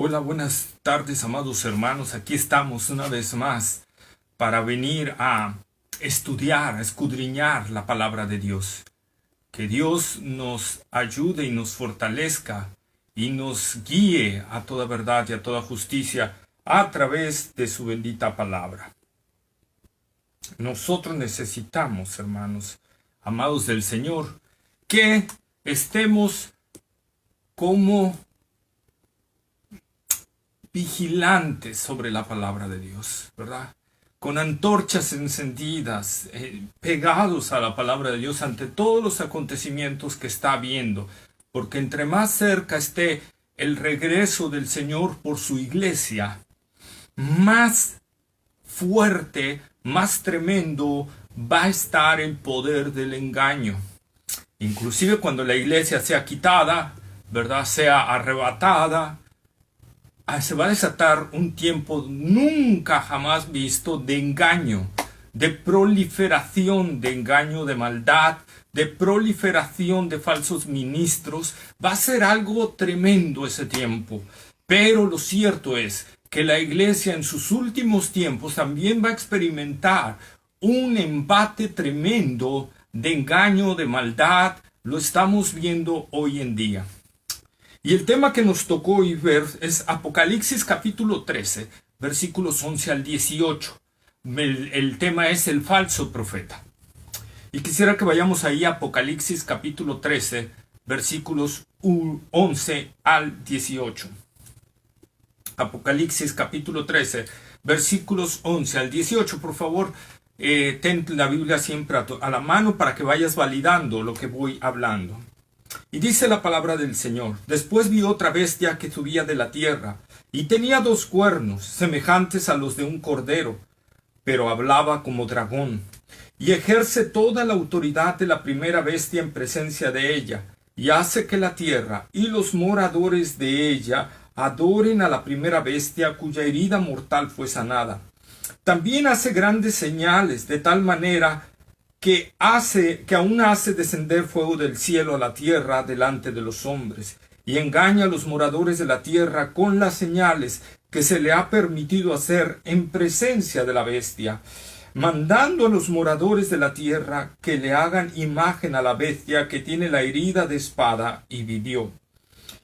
Hola, buenas tardes, amados hermanos. Aquí estamos una vez más para venir a estudiar, a escudriñar la palabra de Dios. Que Dios nos ayude y nos fortalezca y nos guíe a toda verdad y a toda justicia a través de su bendita palabra. Nosotros necesitamos, hermanos, amados del Señor, que estemos como vigilantes sobre la palabra de Dios, ¿verdad? Con antorchas encendidas, pegados a la palabra de Dios ante todos los acontecimientos que está habiendo, porque entre más cerca esté el regreso del Señor por su iglesia, más fuerte, más tremendo va a estar el poder del engaño. Inclusive cuando la iglesia sea quitada, ¿verdad? Sea arrebatada, se va a desatar un tiempo nunca jamás visto de engaño, de proliferación de engaño, de maldad, de proliferación de falsos ministros. Va a ser algo tremendo ese tiempo. Pero lo cierto es que la iglesia en sus últimos tiempos también va a experimentar un embate tremendo de engaño, de maldad. Lo estamos viendo hoy en día. Y el tema que nos tocó hoy ver es Apocalipsis capítulo 13, versículos 11 al 18. El tema es el falso profeta. Y quisiera que vayamos ahí a Apocalipsis capítulo 13, versículos 11 al 18. Apocalipsis capítulo 13, versículos 11 al 18. Por favor, ten la Biblia siempre a la mano para que vayas validando lo que voy hablando. Y dice la palabra del Señor: Después vi otra bestia que subía de la tierra, y tenía 2 cuernos, semejantes a los de un cordero, pero hablaba como dragón, y ejerce toda la autoridad de la primera bestia en presencia de ella, y hace que la tierra y los moradores de ella adoren a la primera bestia cuya herida mortal fue sanada. También hace grandes señales, de tal manera que aún hace descender fuego del cielo a la tierra delante de los hombres, y engaña a los moradores de la tierra con las señales que se le ha permitido hacer en presencia de la bestia, mandando a los moradores de la tierra que le hagan imagen a la bestia que tiene la herida de espada y vivió.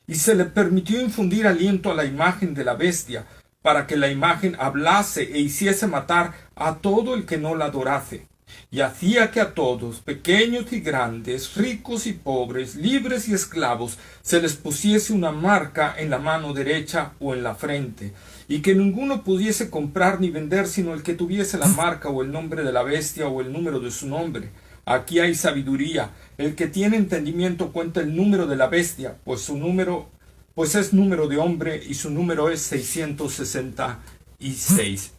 Y se le permitió infundir aliento a la imagen de la bestia, para que la imagen hablase e hiciese matar a todo el que no la adorase. Y hacía que a todos, pequeños y grandes, ricos y pobres, libres y esclavos, se les pusiese una marca en la mano derecha o en la frente, y que ninguno pudiese comprar ni vender sino el que tuviese la marca o el nombre de la bestia o el número de su nombre. Aquí hay sabiduría. El que tiene entendimiento cuenta el número de la bestia, pues es número de hombre y su número es 666.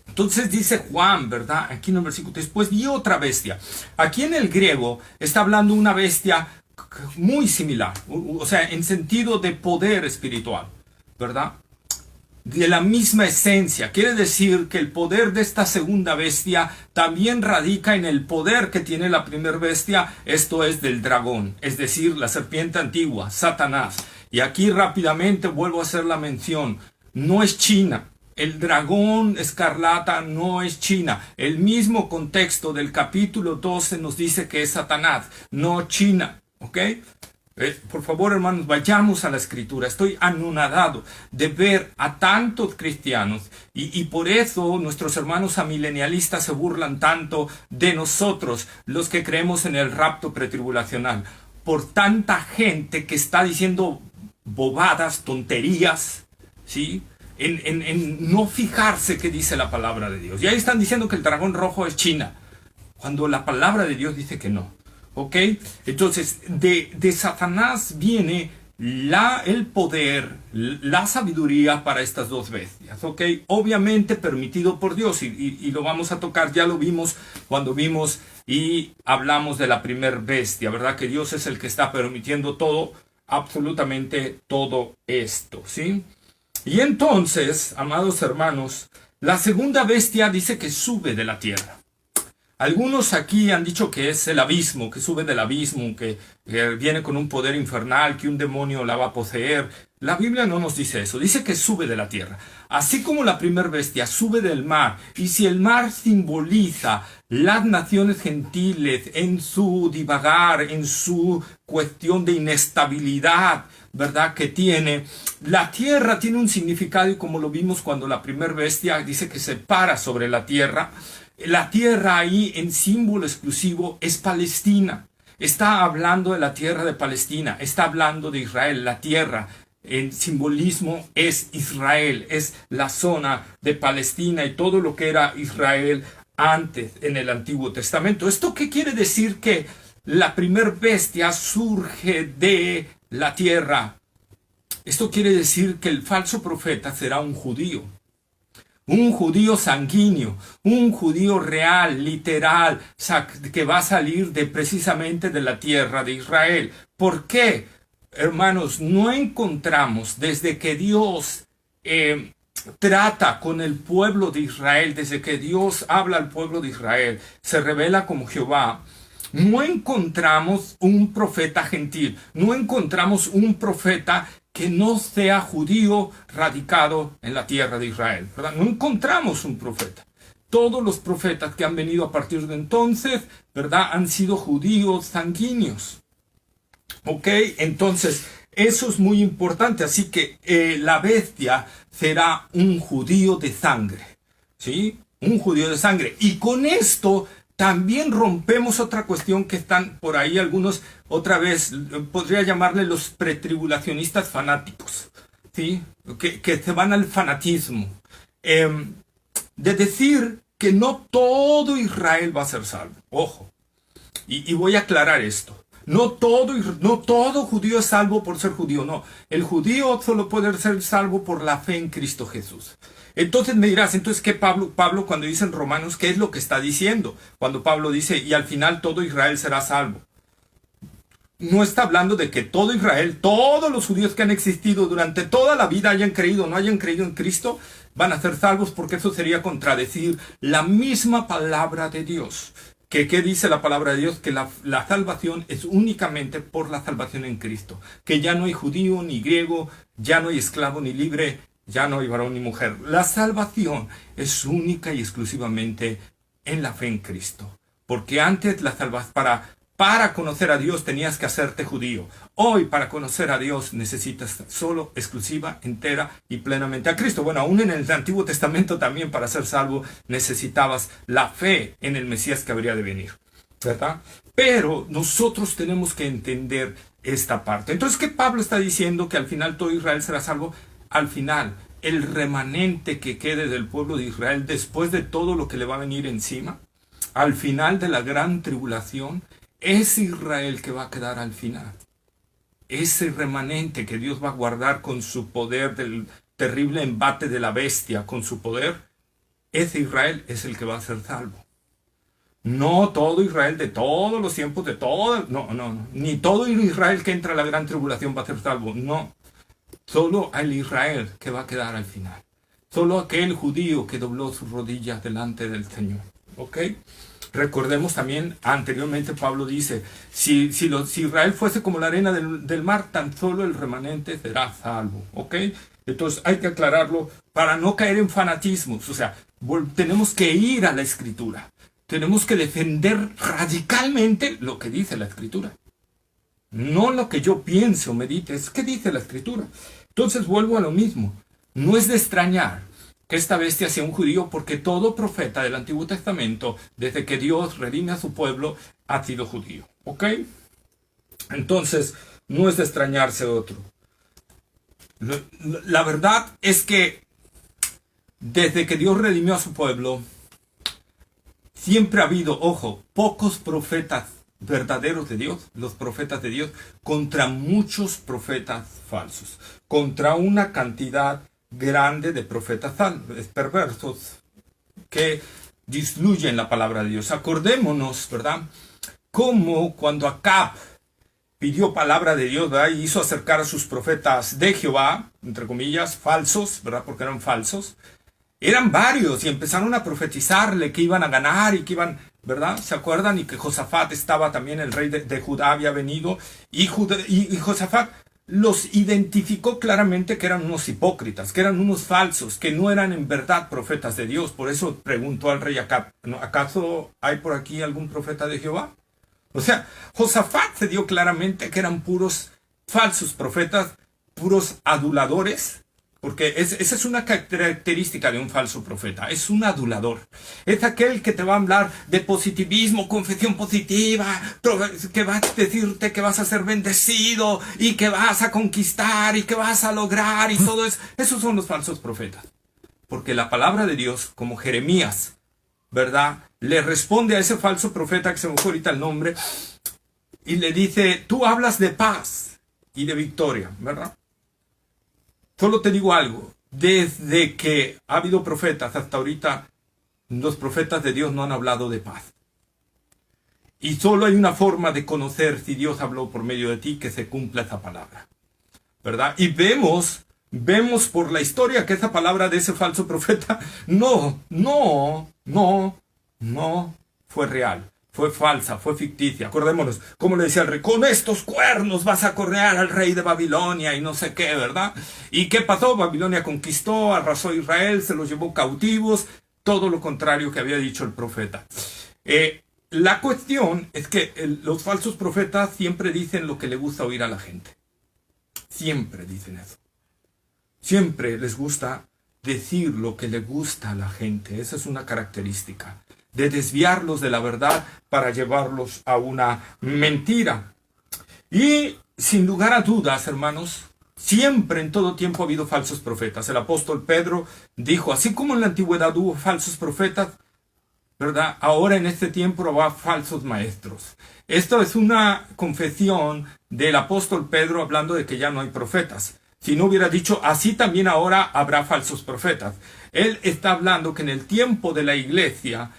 Entonces dice Juan, ¿verdad? Aquí en el versículo, después vi otra bestia. Aquí en el griego está hablando una bestia muy similar, o sea, en sentido de poder espiritual, ¿verdad? De la misma esencia. Quiere decir que el poder de esta segunda bestia también radica en el poder que tiene la primera bestia, esto es del dragón, es decir, la serpiente antigua, Satanás. Y aquí rápidamente vuelvo a hacer la mención, no es China. El dragón escarlata no es China. El mismo contexto del capítulo 12 nos dice que es Satanás, no China. ¿Ok? Por favor, hermanos, vayamos a la escritura. Estoy anonadado de ver a tantos cristianos y por eso nuestros hermanos amilenialistas se burlan tanto de nosotros, los que creemos en el rapto pretribulacional. Por tanta gente que está diciendo bobadas, tonterías, ¿sí? En no fijarse qué dice la palabra de Dios. Y ahí están diciendo que el dragón rojo es China, cuando la palabra de Dios dice que no. ¿Ok? Entonces, de Satanás viene el poder, la sabiduría para estas 2 bestias. ¿Ok? Obviamente permitido por Dios y lo vamos a tocar, ya lo vimos cuando vimos y hablamos de la primer bestia, ¿verdad? Que Dios es el que está permitiendo todo, absolutamente todo esto, ¿sí? Y entonces, amados hermanos, la segunda bestia dice que sube de la tierra. Algunos aquí han dicho que es el abismo, que sube del abismo, que viene con un poder infernal, que un demonio la va a poseer. La Biblia no nos dice eso, dice que sube de la tierra. Así como la primer bestia sube del mar, y si el mar simboliza las naciones gentiles en su divagar, en su cuestión de inestabilidad, ¿verdad? Que tiene, la tierra tiene un significado, y como lo vimos cuando la primer bestia dice que se para sobre la tierra ahí en símbolo exclusivo es Palestina. Está hablando de la tierra de Palestina, está hablando de Israel, la tierra. El simbolismo es Israel, es la zona de Palestina y todo lo que era Israel antes en el Antiguo Testamento. ¿Esto qué quiere decir? Que la primer bestia surge de la tierra. Esto quiere decir que el falso profeta será un judío sanguíneo, un judío real, literal, que va a salir precisamente de la tierra de Israel. ¿Por qué? Hermanos, no encontramos desde que Dios trata con el pueblo de Israel, desde que Dios habla al pueblo de Israel, se revela como Jehová, no encontramos un profeta gentil, no encontramos un profeta que no sea judío radicado en la tierra de Israel, ¿verdad? No encontramos un profeta. Todos los profetas que han venido a partir de entonces, ¿verdad?, han sido judíos sanguíneos. ¿Ok? Entonces, eso es muy importante. Así que la bestia será un judío de sangre. ¿Sí? Un judío de sangre. Y con esto también rompemos otra cuestión que están por ahí algunos, otra vez, podría llamarle los pretribulacionistas fanáticos. ¿Sí? Que se van al fanatismo. De decir que no todo Israel va a ser salvo. Ojo. Y voy a aclarar esto. No todo judío es salvo por ser judío, no. El judío solo puede ser salvo por la fe en Cristo Jesús. Entonces me dirás, entonces ¿qué Pablo cuando dice en Romanos, qué es lo que está diciendo? Cuando Pablo dice, y al final todo Israel será salvo. No está hablando de que todo Israel, todos los judíos que han existido durante toda la vida, hayan creído o no hayan creído en Cristo, van a ser salvos, porque eso sería contradecir la misma palabra de Dios. ¿Qué dice la palabra de Dios? Que la salvación es únicamente por la salvación en Cristo. Que ya no hay judío ni griego, ya no hay esclavo ni libre, ya no hay varón ni mujer. La salvación es única y exclusivamente en la fe en Cristo. Porque antes para conocer a Dios tenías que hacerte judío. Hoy para conocer a Dios necesitas solo, exclusiva, entera y plenamente a Cristo. Bueno, aún en el Antiguo Testamento también para ser salvo necesitabas la fe en el Mesías que habría de venir, ¿verdad? Pero nosotros tenemos que entender esta parte. Entonces, ¿qué Pablo está diciendo? Que al final todo Israel será salvo. Al final, el remanente que quede del pueblo de Israel después de todo lo que le va a venir encima, al final de la gran tribulación, es Israel que va a quedar al final. Ese remanente que Dios va a guardar con su poder del terrible embate de la bestia, con su poder, ese Israel es el que va a ser salvo. No todo Israel de todos los tiempos, no. Ni todo Israel que entra a la gran tribulación va a ser salvo, no. Solo el Israel que va a quedar al final. Solo aquel judío que dobló sus rodillas delante del Señor. ¿Ok? Recordemos también, anteriormente Pablo dice, si Israel fuese como la arena del mar, tan solo el remanente será salvo. ¿Ok? Entonces hay que aclararlo para no caer en fanatismos. O sea, tenemos que ir a la Escritura. Tenemos que defender radicalmente lo que dice la Escritura. No lo que yo piense o medite, es qué dice la Escritura. Entonces vuelvo a lo mismo. No es de extrañar que esta bestia sea un judío, porque todo profeta del Antiguo Testamento, desde que Dios redime a su pueblo, ha sido judío. ¿Ok? Entonces, no es de extrañarse otro. La verdad es que desde que Dios redimió a su pueblo, siempre ha habido, ojo, pocos profetas verdaderos de Dios, los profetas de Dios, contra muchos profetas falsos, contra una cantidad grande de profetas perversos que disluyen la palabra de Dios. Acordémonos, ¿verdad? Como cuando Acab pidió palabra de Dios, ¿verdad?, y hizo acercar a sus profetas de Jehová, entre comillas, falsos, ¿verdad?, porque eran falsos. Eran varios y empezaron a profetizarle que iban a ganar y que iban, ¿verdad? ¿Se acuerdan? Y que Josafat estaba también, el rey de Judá había venido. Y Josafat los identificó claramente que eran unos hipócritas, que eran unos falsos, que no eran en verdad profetas de Dios. Por eso preguntó al rey Acab, ¿acaso hay por aquí algún profeta de Jehová? O sea, Josafat se dio claramente que eran puros falsos profetas, puros aduladores, porque esa es una característica de un falso profeta, es un adulador. Es aquel que te va a hablar de positivismo, confesión positiva, que va a decirte que vas a ser bendecido y que vas a conquistar y que vas a lograr y todo eso. Esos son los falsos profetas. Porque la palabra de Dios, como Jeremías, ¿verdad?, le responde a ese falso profeta, que se me fue ahorita el nombre, y le dice, tú hablas de paz y de victoria, ¿verdad? Solo te digo algo, desde que ha habido profetas hasta ahorita, los profetas de Dios no han hablado de paz. Y solo hay una forma de conocer si Dios habló por medio de ti, que se cumpla esa palabra, ¿verdad? Y vemos por la historia que esa palabra de ese falso profeta no fue real. Fue falsa, fue ficticia. Acordémonos, como le decía el rey, con estos cuernos vas a correar al rey de Babilonia y no sé qué, ¿verdad? ¿Y qué pasó? Babilonia conquistó, arrasó a Israel, se los llevó cautivos, todo lo contrario que había dicho el profeta. La cuestión es que los falsos profetas siempre dicen lo que le gusta oír a la gente. Siempre dicen eso. Siempre les gusta decir lo que le gusta a la gente. Esa es una característica de desviarlos de la verdad para llevarlos a una mentira. Y sin lugar a dudas, hermanos, siempre en todo tiempo ha habido falsos profetas. El apóstol Pedro dijo, así como en la antigüedad hubo falsos profetas, ¿verdad?, ahora en este tiempo habrá falsos maestros. Esto es una confesión del apóstol Pedro hablando de que ya no hay profetas. Si no hubiera dicho, así también ahora habrá falsos profetas. Él está hablando que en el tiempo de la iglesia,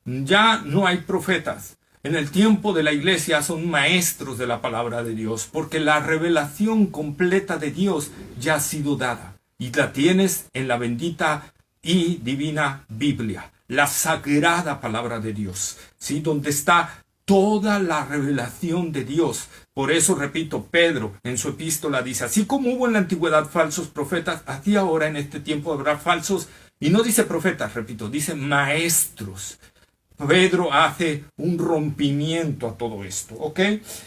ya no hay profetas. En el tiempo de la iglesia son maestros de la palabra de Dios, porque la revelación completa de Dios ya ha sido dada. Y la tienes en la bendita y divina Biblia, la sagrada palabra de Dios, ¿sí?, donde está toda la revelación de Dios. Por eso, repito, Pedro en su epístola dice, así como hubo en la antigüedad falsos profetas, así ahora en este tiempo habrá falsos, y no dice profetas, repito, dice maestros. Pedro hace un rompimiento a todo esto, ¿ok?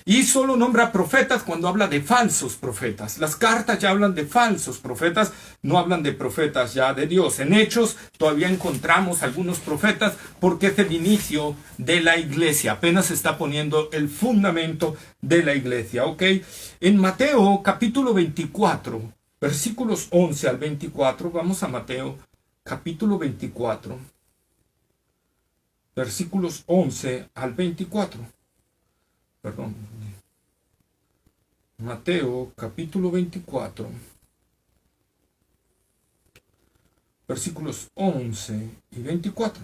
Y solo nombra profetas cuando habla de falsos profetas. Las cartas ya hablan de falsos profetas, no hablan de profetas ya de Dios. En Hechos todavía encontramos algunos profetas porque es el inicio de la iglesia. Apenas se está poniendo el fundamento de la iglesia, ¿ok? En Mateo capítulo 24, versículos 11 al 24, vamos a Mateo capítulo 24. Versículos 11 al 24. Perdón. Mateo capítulo 24. Versículos 11 y 24.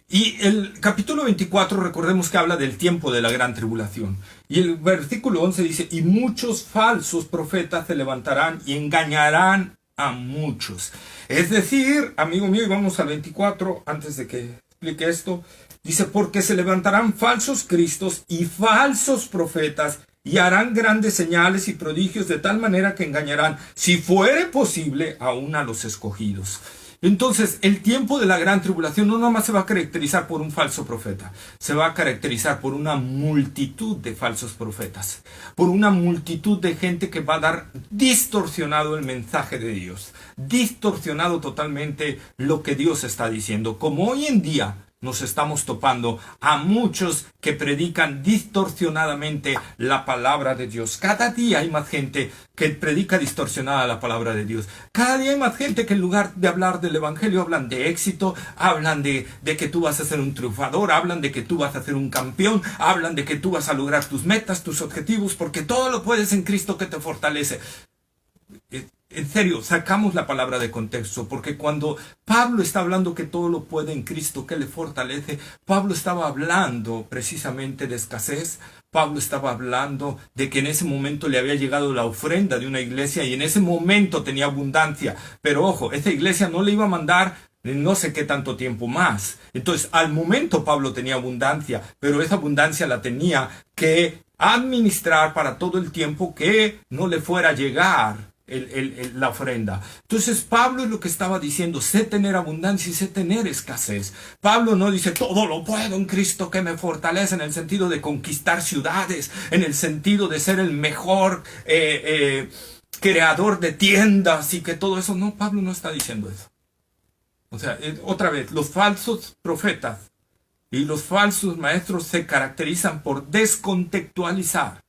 Y el capítulo 24, recordemos que habla del tiempo de la gran tribulación. Y el versículo 11 dice, y muchos falsos profetas se levantarán y engañarán a muchos. Es decir, amigo mío, y vamos al 24, antes de que explique esto, dice, porque se levantarán falsos cristos y falsos profetas, y harán grandes señales y prodigios de tal manera que engañarán, si fuere posible, aún a los escogidos. Entonces, el tiempo de la gran tribulación no nomás se va a caracterizar por un falso profeta, se va a caracterizar por una multitud de falsos profetas, por una multitud de gente que va a dar distorsionado el mensaje de Dios, distorsionado totalmente lo que Dios está diciendo, como hoy en día nos estamos topando a muchos que predican distorsionadamente la palabra de Dios. Cada día hay más gente que predica distorsionada la palabra de Dios. Cada día hay más gente que en lugar de hablar del evangelio hablan de éxito, hablan de que tú vas a ser un triunfador, hablan de que tú vas a ser un campeón, hablan de que tú vas a lograr tus metas, tus objetivos, porque todo lo puedes en Cristo que te fortalece. En serio, sacamos la palabra de contexto, porque cuando Pablo está hablando que todo lo puede en Cristo que le fortalece, Pablo estaba hablando precisamente de escasez. Pablo estaba hablando de que en ese momento le había llegado la ofrenda de una iglesia y en ese momento tenía abundancia. Pero ojo, esa iglesia no le iba a mandar no sé qué tanto tiempo más. Entonces, al momento Pablo tenía abundancia, pero esa abundancia la tenía que administrar para todo el tiempo que no le fuera a llegar la ofrenda. Entonces Pablo es lo que estaba diciendo: sé tener abundancia y sé tener escasez. Pablo no dice todo lo puedo en Cristo que me fortalece, en el sentido de conquistar ciudades, en el sentido de ser el mejor creador de tiendas y que todo eso. No, Pablo no está diciendo eso. O sea, otra vez, los falsos profetas y los falsos maestros se caracterizan por descontextualizar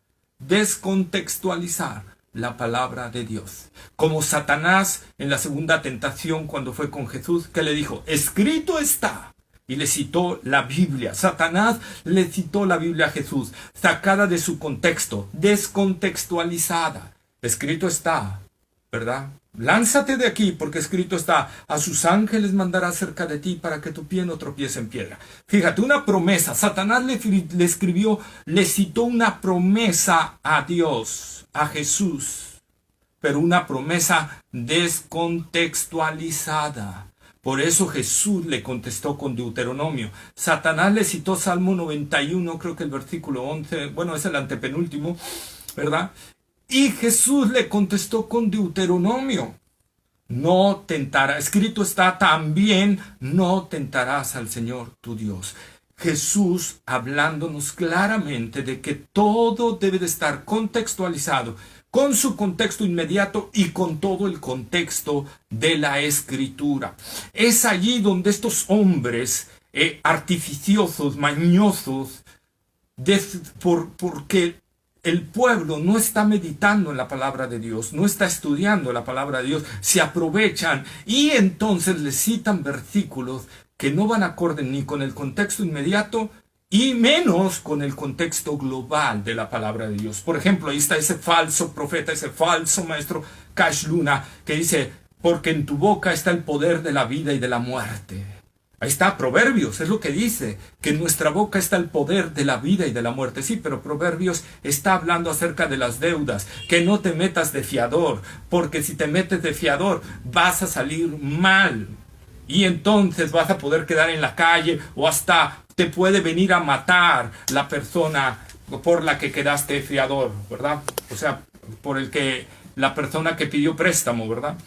la palabra de Dios. Como Satanás en la segunda tentación cuando fue con Jesús, que le dijo: escrito está. Y le citó la Biblia. Satanás le citó la Biblia a Jesús, sacada de su contexto, descontextualizada. Escrito está, ¿verdad? Lánzate de aquí, porque escrito está: a sus ángeles mandará cerca de ti para que tu pie no tropiece en piedra. Fíjate, una promesa. Satanás le citó una promesa a Dios, a Jesús, pero una promesa descontextualizada. Por eso Jesús le contestó con Deuteronomio. Satanás le citó Salmo 91, creo que el versículo 11, bueno, es el antepenúltimo, ¿verdad? Y Jesús le contestó con Deuteronomio: no tentarás, escrito está también, no tentarás al Señor tu Dios. Jesús hablándonos claramente de que todo debe de estar contextualizado, con su contexto inmediato y con todo el contexto de la Escritura. Es allí donde estos hombres artificiosos, mañosos, porque el pueblo no está meditando en la palabra de Dios, no está estudiando la palabra de Dios, se aprovechan y entonces les citan versículos que no van acorde ni con el contexto inmediato y menos con el contexto global de la palabra de Dios. Por ejemplo, ahí está ese falso profeta, ese falso maestro Cash Luna, que dice: porque en tu boca está el poder de la vida y de la muerte. Ahí está, Proverbios, es lo que dice, que en nuestra boca está el poder de la vida y de la muerte. Sí, pero Proverbios está hablando acerca de las deudas, que no te metas de fiador, porque si te metes de fiador vas a salir mal. Y entonces vas a poder quedar en la calle o hasta te puede venir a matar la persona por la que quedaste fiador, ¿verdad? O sea, la persona que pidió préstamo, ¿verdad?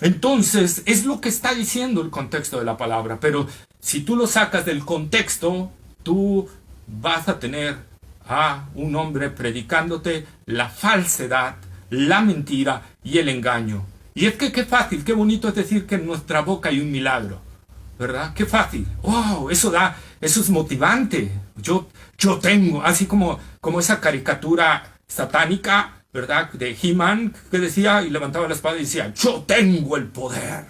Entonces, es lo que está diciendo el contexto de la palabra. Pero si tú lo sacas del contexto, tú vas a tener a un hombre predicándote la falsedad, la mentira y el engaño. Y es que qué fácil, qué bonito es decir que en nuestra boca hay un milagro, ¿verdad? Qué fácil. ¡Wow! Eso es motivante. Yo tengo, así como esa caricatura satánica, ¿verdad? De He-Man, que decía, y levantaba la espada y decía: yo tengo el poder.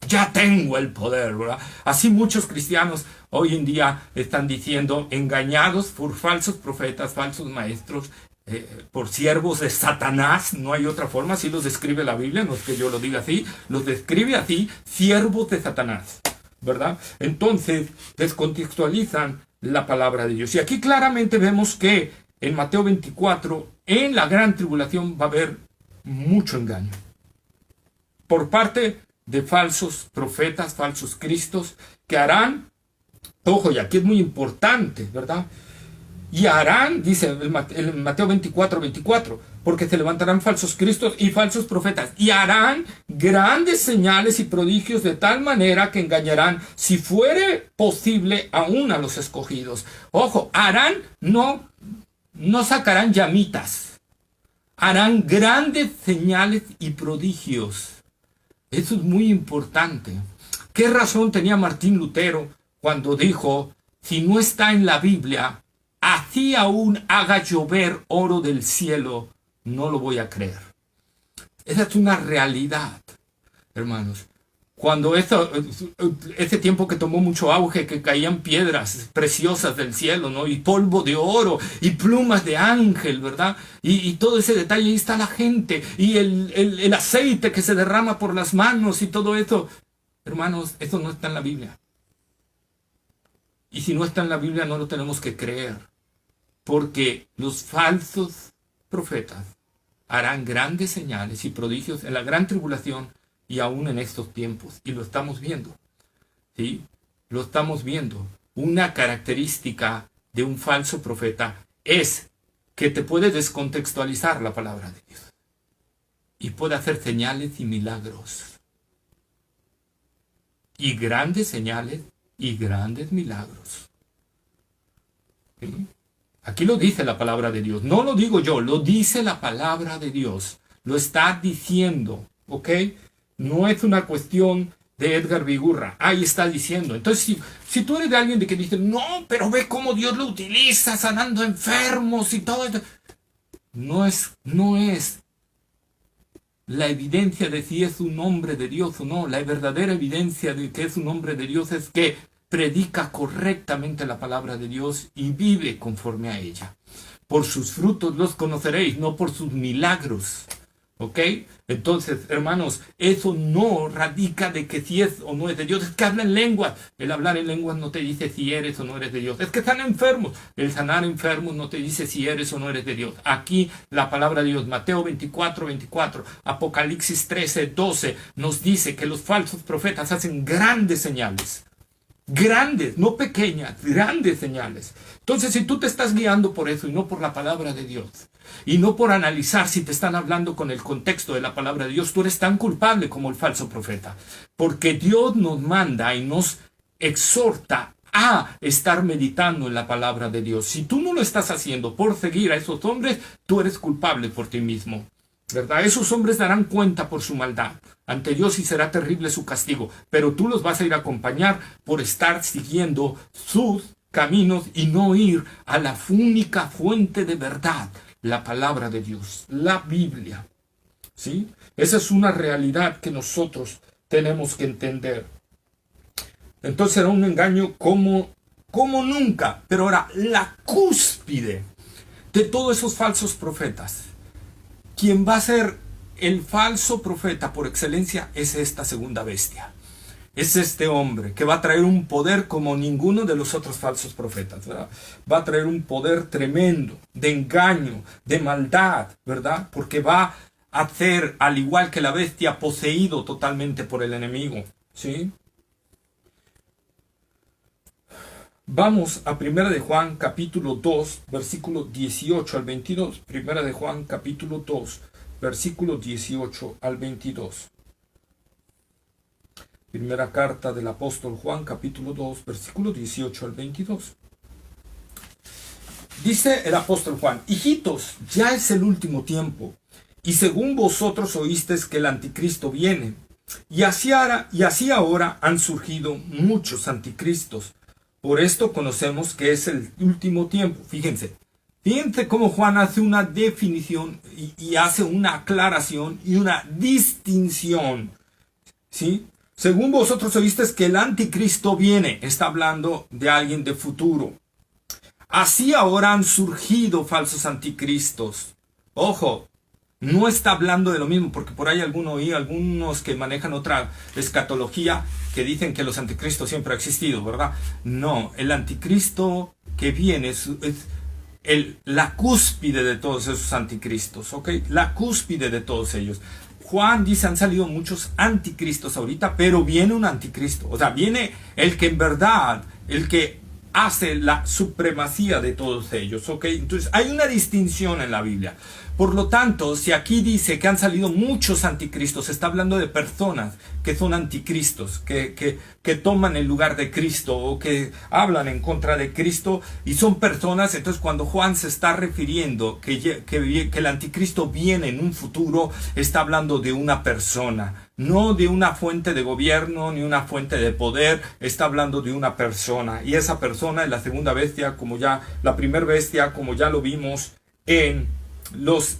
Ya tengo el poder, ¿verdad? Así muchos cristianos hoy en día están diciendo, engañados por falsos profetas, falsos maestros, por siervos de Satanás. No hay otra forma, así los describe la Biblia, no es que yo lo diga así, los describe así: siervos de Satanás, ¿verdad? Entonces descontextualizan la palabra de Dios. Y aquí claramente vemos que en Mateo 24, en la gran tribulación va a haber mucho engaño por parte de falsos profetas, falsos cristos, que harán, ojo, y aquí es muy importante, ¿verdad? Y harán, dice en Mateo 24, porque se levantarán falsos cristos y falsos profetas, y harán grandes señales y prodigios de tal manera que engañarán, si fuere posible, aún a los escogidos. Ojo, harán, no sacarán llamitas, harán grandes señales y prodigios. Eso es muy importante. ¿Qué razón tenía Martín Lutero cuando dijo: si no está en la Biblia, así aún haga llover oro del cielo, no lo voy a creer? Esa es una realidad, hermanos. Cuando ese tiempo que tomó mucho auge, que caían piedras preciosas del cielo, ¿no? Y polvo de oro, y plumas de ángel, ¿verdad? Y todo ese detalle, ahí está la gente, y el aceite que se derrama por las manos y todo eso. Hermanos, eso no está en la Biblia. Y si no está en la Biblia, no lo tenemos que creer. Porque los falsos profetas harán grandes señales y prodigios en la gran tribulación y aún en estos tiempos. Y lo estamos viendo. ¿Sí? Lo estamos viendo. Una característica de un falso profeta es que te puede descontextualizar la palabra de Dios. Y puede hacer señales y milagros. Y grandes señales y grandes milagros. ¿Sí? Aquí lo dice la palabra de Dios. No lo digo yo, lo dice la palabra de Dios. Lo está diciendo, ¿ok? No es una cuestión de Edgar Vigurra. Ahí está diciendo. Entonces, si tú eres de alguien de que dice, no, pero ve cómo Dios lo utiliza sanando enfermos y todo esto. No es la evidencia de si es un hombre de Dios o no. La verdadera evidencia de que es un hombre de Dios es que predica correctamente la palabra de Dios y vive conforme a ella. Por sus frutos los conoceréis, no por sus milagros. ¿Ok? Entonces, hermanos, eso no radica de que si es o no es de Dios. Es que habla en lenguas. El hablar en lenguas no te dice si eres o no eres de Dios. Es que están enfermos. El sanar enfermos no te dice si eres o no eres de Dios. Aquí la palabra de Dios, Mateo 24, Apocalipsis 13:12, nos dice que los falsos profetas hacen grandes señales. Grandes, no pequeñas, grandes señales. Entonces, si tú te estás guiando por eso y no por la palabra de Dios, y no por analizar si te están hablando con el contexto de la palabra de Dios, tú eres tan culpable como el falso profeta. Porque Dios nos manda y nos exhorta a estar meditando en la palabra de Dios. Si tú no lo estás haciendo por seguir a esos hombres, tú eres culpable por ti mismo. ¿Verdad? Esos hombres darán cuenta por su maldad ante Dios y será terrible su castigo, pero tú los vas a ir a acompañar por estar siguiendo sus caminos y no ir a la única fuente de verdad, la palabra de Dios, la Biblia. ¿Sí? Esa es una realidad que nosotros tenemos que entender. Entonces era un engaño como nunca, pero ahora la cúspide de todos esos falsos profetas. Quien va a ser el falso profeta por excelencia es esta segunda bestia. Es este hombre que va a traer un poder como ninguno de los otros falsos profetas, ¿verdad? Va a traer un poder tremendo de engaño, de maldad, ¿verdad? Porque va a ser, al igual que la bestia, poseído totalmente por el enemigo, ¿sí? Vamos a 1 de Juan capítulo 2, versículo 18 al 22. 1 de Juan capítulo 2, versículo 18 al 22. Primera carta del apóstol Juan capítulo 2, versículo 18 al 22. Dice el apóstol Juan: hijitos, ya es el último tiempo, y según vosotros oísteis que el anticristo viene, y así ahora han surgido muchos anticristos. Por esto conocemos que es el último tiempo. Fíjense cómo Juan hace una definición y hace una aclaración y una distinción. ¿Sí? Según vosotros oísteis que el anticristo viene. Está hablando de alguien de futuro. Así ahora han surgido falsos anticristos. Ojo, no está hablando de lo mismo, porque por ahí algunos que manejan otra escatología que dicen que los anticristos siempre han existido, ¿verdad? No, el anticristo que viene es la cúspide de todos esos anticristos, ¿ok? La cúspide de todos ellos. Juan dice, han salido muchos anticristos ahorita, pero viene un anticristo. O sea, viene el que en verdad, el que hace la supremacía de todos ellos, ¿ok? Entonces, hay una distinción en la Biblia. Por lo tanto, si aquí dice que han salido muchos anticristos, está hablando de personas que son anticristos, que toman el lugar de Cristo o que hablan en contra de Cristo y son personas. Entonces, cuando Juan se está refiriendo que el anticristo viene en un futuro, está hablando de una persona, no de una fuente de gobierno ni una fuente de poder. Está hablando de una persona, y esa persona es la segunda bestia, la primera bestia, como ya lo vimos en los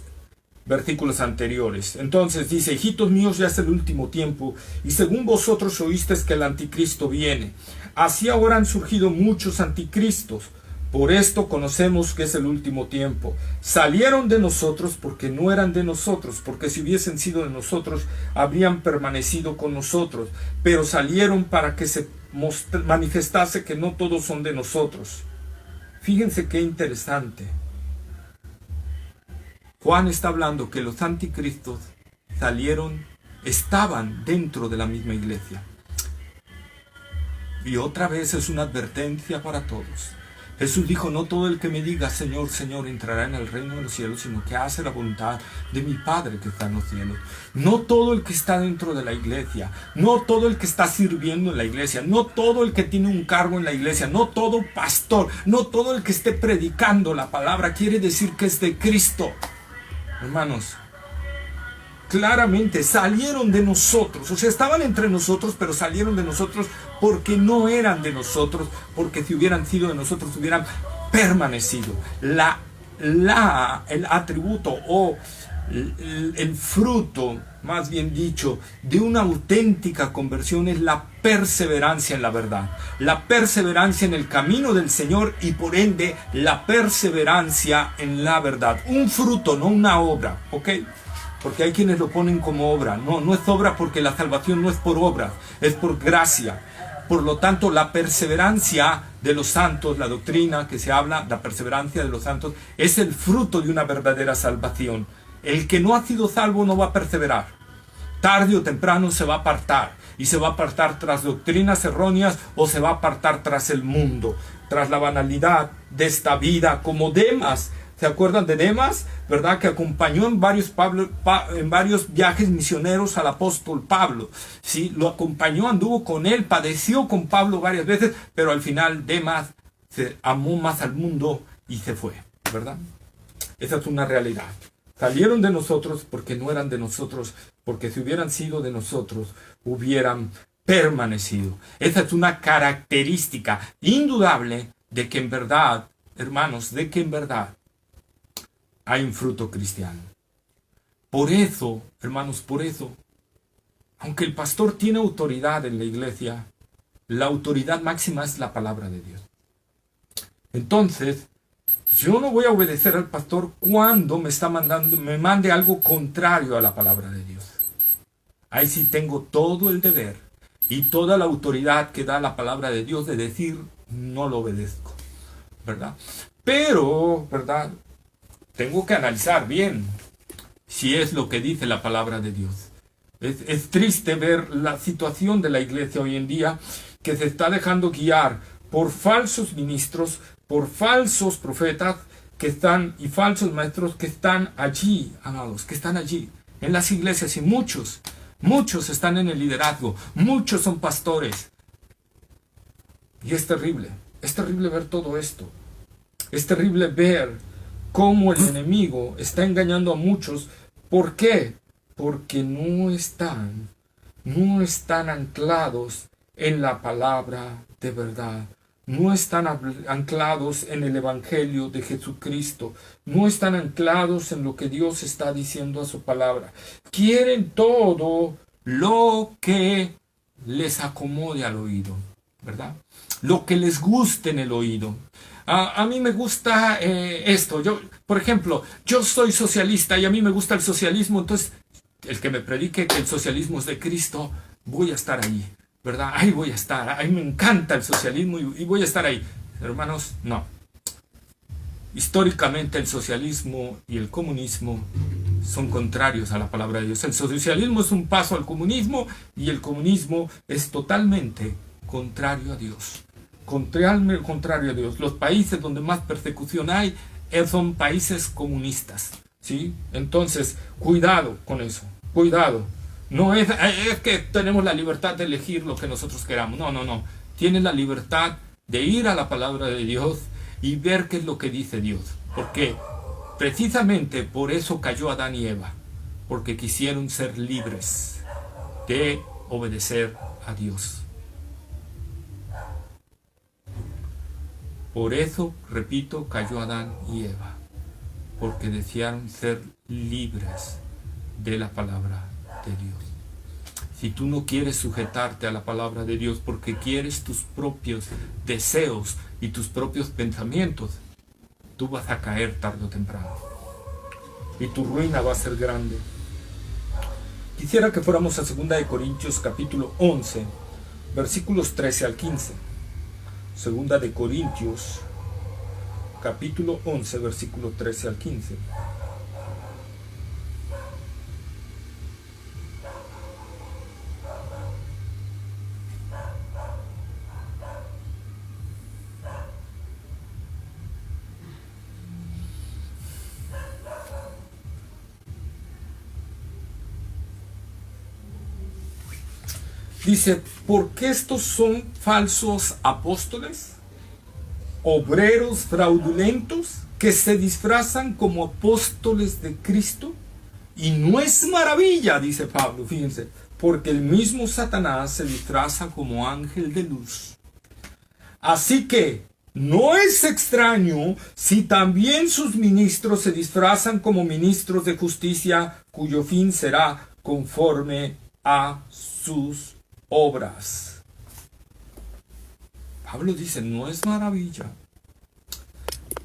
versículos anteriores. Entonces dice: hijitos míos, ya es el último tiempo, y según vosotros oísteis que el anticristo viene, así ahora han surgido muchos anticristos. Por esto conocemos que es el último tiempo. Salieron de nosotros porque no eran de nosotros, porque si hubiesen sido de nosotros habrían permanecido con nosotros, pero salieron para que se manifestase que no todos son de nosotros. Fíjense qué interesante. Juan está hablando que los anticristos estaban dentro de la misma iglesia. Y otra vez es una advertencia para todos. Jesús dijo, no todo el que me diga Señor, Señor entrará en el reino de los cielos, sino que hace la voluntad de mi Padre que está en los cielos. No todo el que está dentro de la iglesia, no todo el que está sirviendo en la iglesia, no todo el que tiene un cargo en la iglesia, no todo pastor, no todo el que esté predicando la palabra quiere decir que es de Cristo. Hermanos, claramente salieron de nosotros, o sea, estaban entre nosotros, pero salieron de nosotros porque no eran de nosotros, porque si hubieran sido de nosotros hubieran permanecido. El atributo o el fruto, más bien dicho, de una auténtica conversión es la perseverancia en la verdad, la perseverancia en el camino del Señor y por ende la perseverancia en la verdad. Un fruto, no una obra, ¿ok? Porque hay quienes lo ponen como obra. No, no es obra porque la salvación no es por obra, es por gracia. Por lo tanto, la perseverancia de los santos, la doctrina que se habla, la perseverancia de los santos, es el fruto de una verdadera salvación. El que no ha sido salvo no va a perseverar. Tarde o temprano se va a apartar. Y se va a apartar tras doctrinas erróneas o se va a apartar tras el mundo, tras la banalidad de esta vida, como Demas. ¿Se acuerdan de Demas? ¿Verdad? Que acompañó en varios viajes misioneros al apóstol Pablo. ¿Sí? Lo acompañó, anduvo con él, padeció con Pablo varias veces, pero al final Demas se amó más al mundo y se fue, ¿verdad? Esa es una realidad. Salieron de nosotros porque no eran de nosotros, porque si hubieran sido de nosotros, hubieran permanecido. Esa es una característica indudable de que en verdad, hermanos, de que en verdad hay un fruto cristiano. Por eso, hermanos, por eso, aunque el pastor tiene autoridad en la iglesia, la autoridad máxima es la palabra de Dios. Entonces, yo no voy a obedecer al pastor cuando me mande algo contrario a la palabra de Dios. Ahí sí tengo todo el deber y toda la autoridad que da la palabra de Dios de decir, no lo obedezco, ¿verdad? Pero, ¿verdad? Tengo que analizar bien si es lo que dice la palabra de Dios. Es triste ver la situación de la iglesia hoy en día, que se está dejando guiar por falsos ministros, por falsos profetas y falsos maestros que están allí, amados, que están allí en las iglesias, y muchos están en el liderazgo, muchos son pastores. Y es terrible ver todo esto. Es terrible ver cómo el enemigo está engañando a muchos. ¿Por qué? Porque no están anclados en la palabra de verdad. No están anclados en el Evangelio de Jesucristo. No están anclados en lo que Dios está diciendo a su palabra. Quieren todo lo que les acomode al oído, ¿verdad? Lo que les guste en el oído. A mí me gusta esto. Por ejemplo, yo soy socialista y a mí me gusta el socialismo, entonces el que me predique que el socialismo es de Cristo, voy a estar ahí, ¿verdad? Ahí voy a estar. A mí me encanta el socialismo y voy a estar ahí. Hermanos, no. Históricamente el socialismo y el comunismo son contrarios a la palabra de Dios. El socialismo es un paso al comunismo y el comunismo es totalmente contrario a Dios. Contrario a Dios. Los países donde más persecución hay son países comunistas, ¿sí? Entonces, cuidado con eso, cuidado. No es que tenemos la libertad de elegir lo que nosotros queramos. No. Tienes la libertad de ir a la palabra de Dios y ver qué es lo que dice Dios. Porque precisamente por eso cayó Adán y Eva, porque quisieron ser libres de obedecer a Dios. Por eso, repito, cayó Adán y Eva, porque desearon ser libres de la palabra de Dios. Si tú no quieres sujetarte a la palabra de Dios porque quieres tus propios deseos y tus propios pensamientos, tú vas a caer tarde o temprano. Y tu ruina va a ser grande. Quisiera que fuéramos a 2 Corintios capítulo 11, versículos 13 al 15. 2 Corintios capítulo 11, versículo 13 al 15. Dice, porque estos son falsos apóstoles, obreros fraudulentos, que se disfrazan como apóstoles de Cristo. Y no es maravilla, dice Pablo, fíjense, porque el mismo Satanás se disfraza como ángel de luz. Así que no es extraño si también sus ministros se disfrazan como ministros de justicia, cuyo fin será conforme a sus obras. Pablo dice, no es maravilla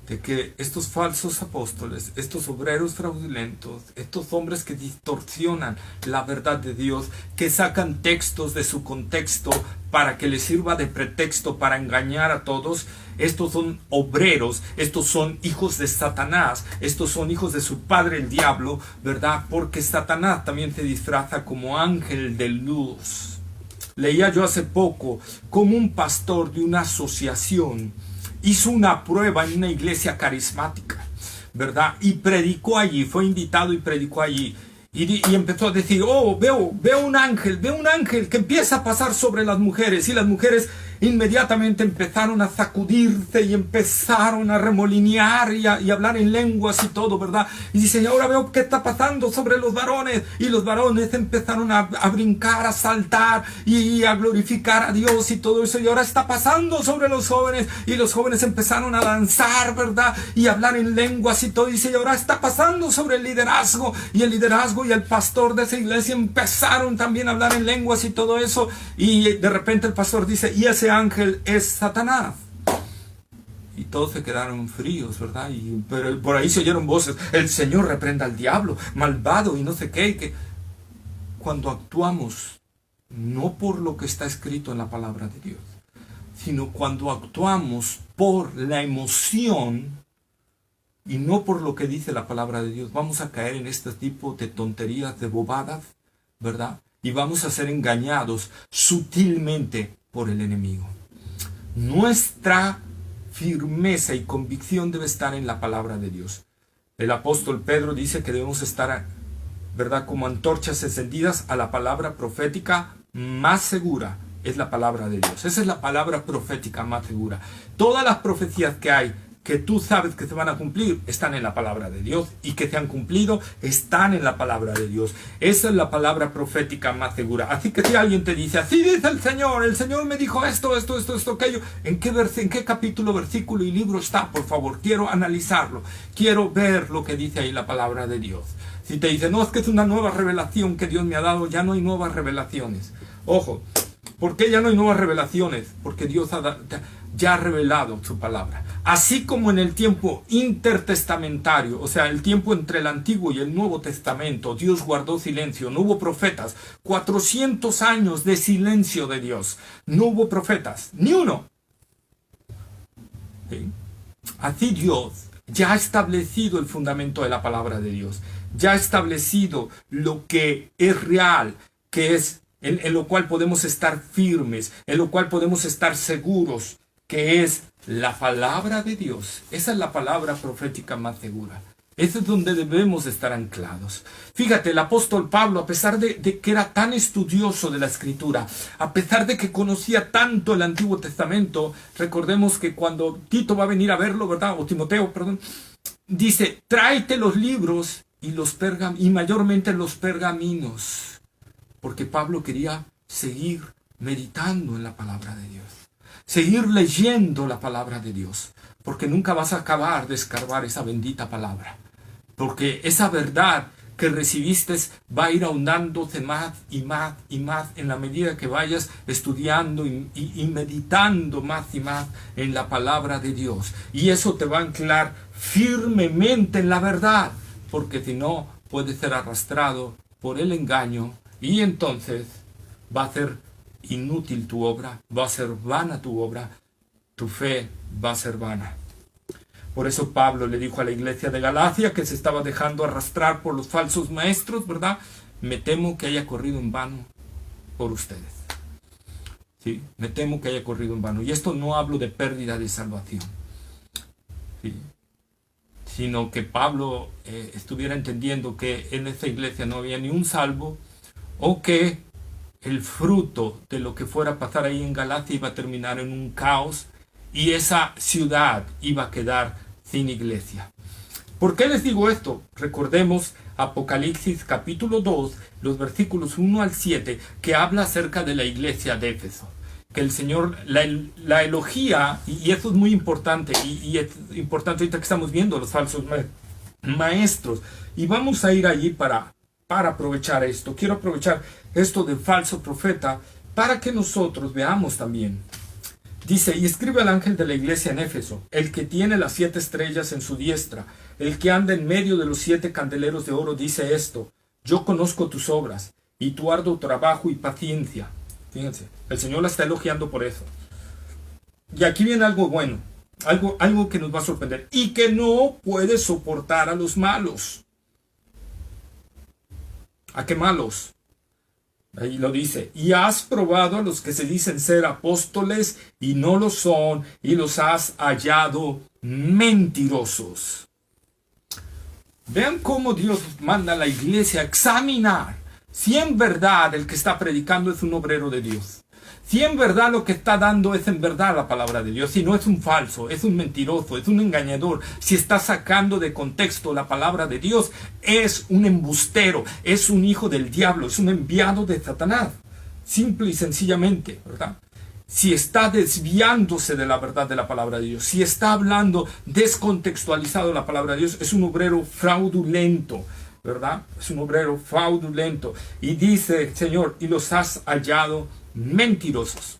de que estos falsos apóstoles, estos obreros fraudulentos, estos hombres que distorsionan la verdad de Dios, que sacan textos de su contexto para que les sirva de pretexto para engañar a todos, estos son obreros, estos son hijos de Satanás, estos son hijos de su padre el diablo, ¿verdad? Porque Satanás también se disfraza como ángel de luz. Leía yo hace poco como un pastor de una asociación hizo una prueba en una iglesia carismática, ¿verdad? Y predicó allí, fue invitado y predicó allí. Y empezó a decir, oh, veo un ángel que empieza a pasar sobre las mujeres. Y las mujeres inmediatamente empezaron a sacudirse y empezaron a remolinear y hablar en lenguas y todo, ¿verdad? Y dice, y ahora veo qué está pasando sobre los varones. Y los varones empezaron a brincar, a saltar y a glorificar a Dios y todo eso. Y ahora está pasando sobre los jóvenes. Y los jóvenes empezaron a danzar, ¿verdad? Y hablar en lenguas y todo. Y dice, y ahora está pasando sobre el liderazgo. Y el liderazgo y el pastor de esa iglesia empezaron también a hablar en lenguas y todo eso. Y de repente el pastor dice, y ese ángel es Satanás. Y todos se quedaron fríos, ¿verdad? Pero por ahí se oyeron voces, el Señor reprenda al diablo, malvado y no sé qué. Que cuando actuamos, no por lo que está escrito en la palabra de Dios, sino cuando actuamos por la emoción y no por lo que dice la palabra de Dios, vamos a caer en este tipo de tonterías, de bobadas, ¿verdad? Y vamos a ser engañados sutilmente por el enemigo. Nuestra firmeza y convicción debe estar en la palabra de Dios. El apóstol Pedro dice que debemos estar, ¿verdad?, como antorchas encendidas a la palabra profética más segura. Es la palabra de Dios. Esa es la palabra profética más segura. Todas las profecías que hay, que tú sabes que se van a cumplir, están en la palabra de Dios, y que se han cumplido, están en la palabra de Dios. Esa es la palabra profética más segura. Así que si alguien te dice, así dice el Señor me dijo esto, aquello, ¿en qué capítulo, versículo y libro está? Por favor, quiero analizarlo, quiero ver lo que dice ahí la palabra de Dios. Si te dice, no, es que es una nueva revelación que Dios me ha dado, ya no hay nuevas revelaciones. Ojo, ¿por qué ya no hay nuevas revelaciones? Porque Dios ya ha revelado su palabra. Así como en el tiempo intertestamentario, o sea, el tiempo entre el Antiguo y el Nuevo Testamento, Dios guardó silencio, no hubo profetas. 400 años de silencio de Dios. No hubo profetas, ni uno. ¿Sí? Así Dios ya ha establecido el fundamento de la palabra de Dios. Ya ha establecido lo que es real, que es en lo cual podemos estar firmes, en lo cual podemos estar seguros, que es la palabra de Dios. Esa es la palabra profética más segura. Ese es donde debemos estar anclados. Fíjate, el apóstol Pablo, a pesar de que era tan estudioso de la Escritura, a pesar de que conocía tanto el Antiguo Testamento, recordemos que cuando Tito va a venir a verlo, ¿verdad? O Timoteo, perdón, dice, tráete los libros y mayormente los pergaminos, porque Pablo quería seguir meditando en la palabra de Dios. Seguir leyendo la palabra de Dios, porque nunca vas a acabar de escarbar esa bendita palabra, porque esa verdad que recibiste va a ir ahondándose más y más y más en la medida que vayas estudiando y meditando más y más en la palabra de Dios, y eso te va a anclar firmemente en la verdad, porque si no puedes ser arrastrado por el engaño y entonces va a ser inútil tu obra, va a ser vana tu obra, tu fe va a ser vana. Por eso Pablo le dijo a la iglesia de Galacia, que se estaba dejando arrastrar por los falsos maestros, ¿verdad? Me temo que haya corrido en vano por ustedes. ¿Sí? Me temo que haya corrido en vano. Y esto no hablo de pérdida de salvación, ¿sí?, sino que Pablo estuviera entendiendo que en esa iglesia no había ni un salvo, o que el fruto de lo que fuera a pasar ahí en Galacia iba a terminar en un caos y esa ciudad iba a quedar sin iglesia. ¿Por qué les digo esto? Recordemos Apocalipsis capítulo 2, los versículos 1 al 7, que habla acerca de la iglesia de Éfeso. Que el Señor la elogia, y eso es muy importante, y es importante ahorita que estamos viendo los falsos maestros. Y vamos a ir allí para aprovechar esto. Quiero aprovechar esto del falso profeta para que nosotros veamos también. Dice, y escribe al ángel de la iglesia en Éfeso, el que tiene las 7 estrellas en su diestra, el que anda en medio de los 7 candeleros de oro, dice esto: yo conozco tus obras y tu arduo trabajo y paciencia. Fíjense, el Señor la está elogiando por eso. Y aquí viene algo bueno, algo que nos va a sorprender, y que no puede soportar a los malos. ¿A qué malos? Ahí lo dice, y has probado a los que se dicen ser apóstoles y no lo son, y los has hallado mentirosos. Vean cómo Dios manda a la iglesia a examinar si en verdad el que está predicando es un obrero de Dios. Si en verdad lo que está dando es en verdad la palabra de Dios, si no es un falso, es un mentiroso, es un engañador, si está sacando de contexto la palabra de Dios, es un embustero, es un hijo del diablo, es un enviado de Satanás. Simple y sencillamente, ¿verdad? Si está desviándose de la verdad de la palabra de Dios, si está hablando descontextualizado la palabra de Dios, es un obrero fraudulento, ¿verdad? Es un obrero fraudulento. Y dice, Señor, y los has hallado mentirosos.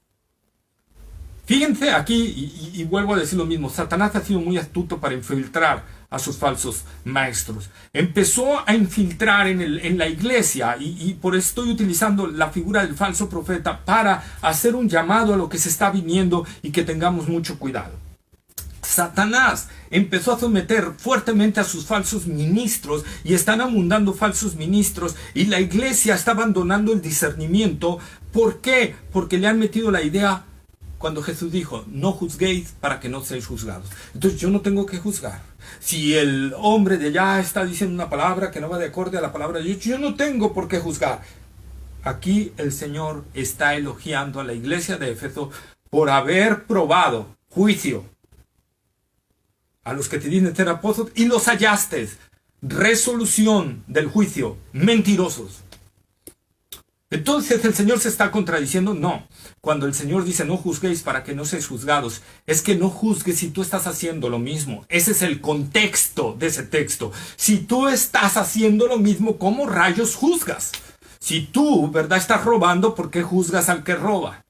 Fíjense aquí, y vuelvo a decir lo mismo, Satanás ha sido muy astuto para infiltrar a sus falsos maestros. Empezó a infiltrar en la iglesia, y por eso estoy utilizando la figura del falso profeta para hacer un llamado a lo que se está viniendo y que tengamos mucho cuidado. Satanás empezó a someter fuertemente a sus falsos ministros y están abundando falsos ministros y la iglesia está abandonando el discernimiento. ¿Por qué? Porque le han metido la idea cuando Jesús dijo, no juzguéis para que no seáis juzgados. Entonces yo no tengo que juzgar. Si el hombre de allá está diciendo una palabra que no va de acorde a la palabra de Dios, yo no tengo por qué juzgar. Aquí el Señor está elogiando a la iglesia de Éfeso por haber probado juicio a los que te dicen ser apóstoles y los hallaste. Resolución del juicio. Mentirosos. Entonces el Señor se está contradiciendo. No. Cuando el Señor dice no juzguéis para que no seáis juzgados, es que no juzgues si tú estás haciendo lo mismo. Ese es el contexto de ese texto. Si tú estás haciendo lo mismo, ¿cómo rayos juzgas? Si tú, ¿verdad?, estás robando, ¿por qué juzgas al que roba?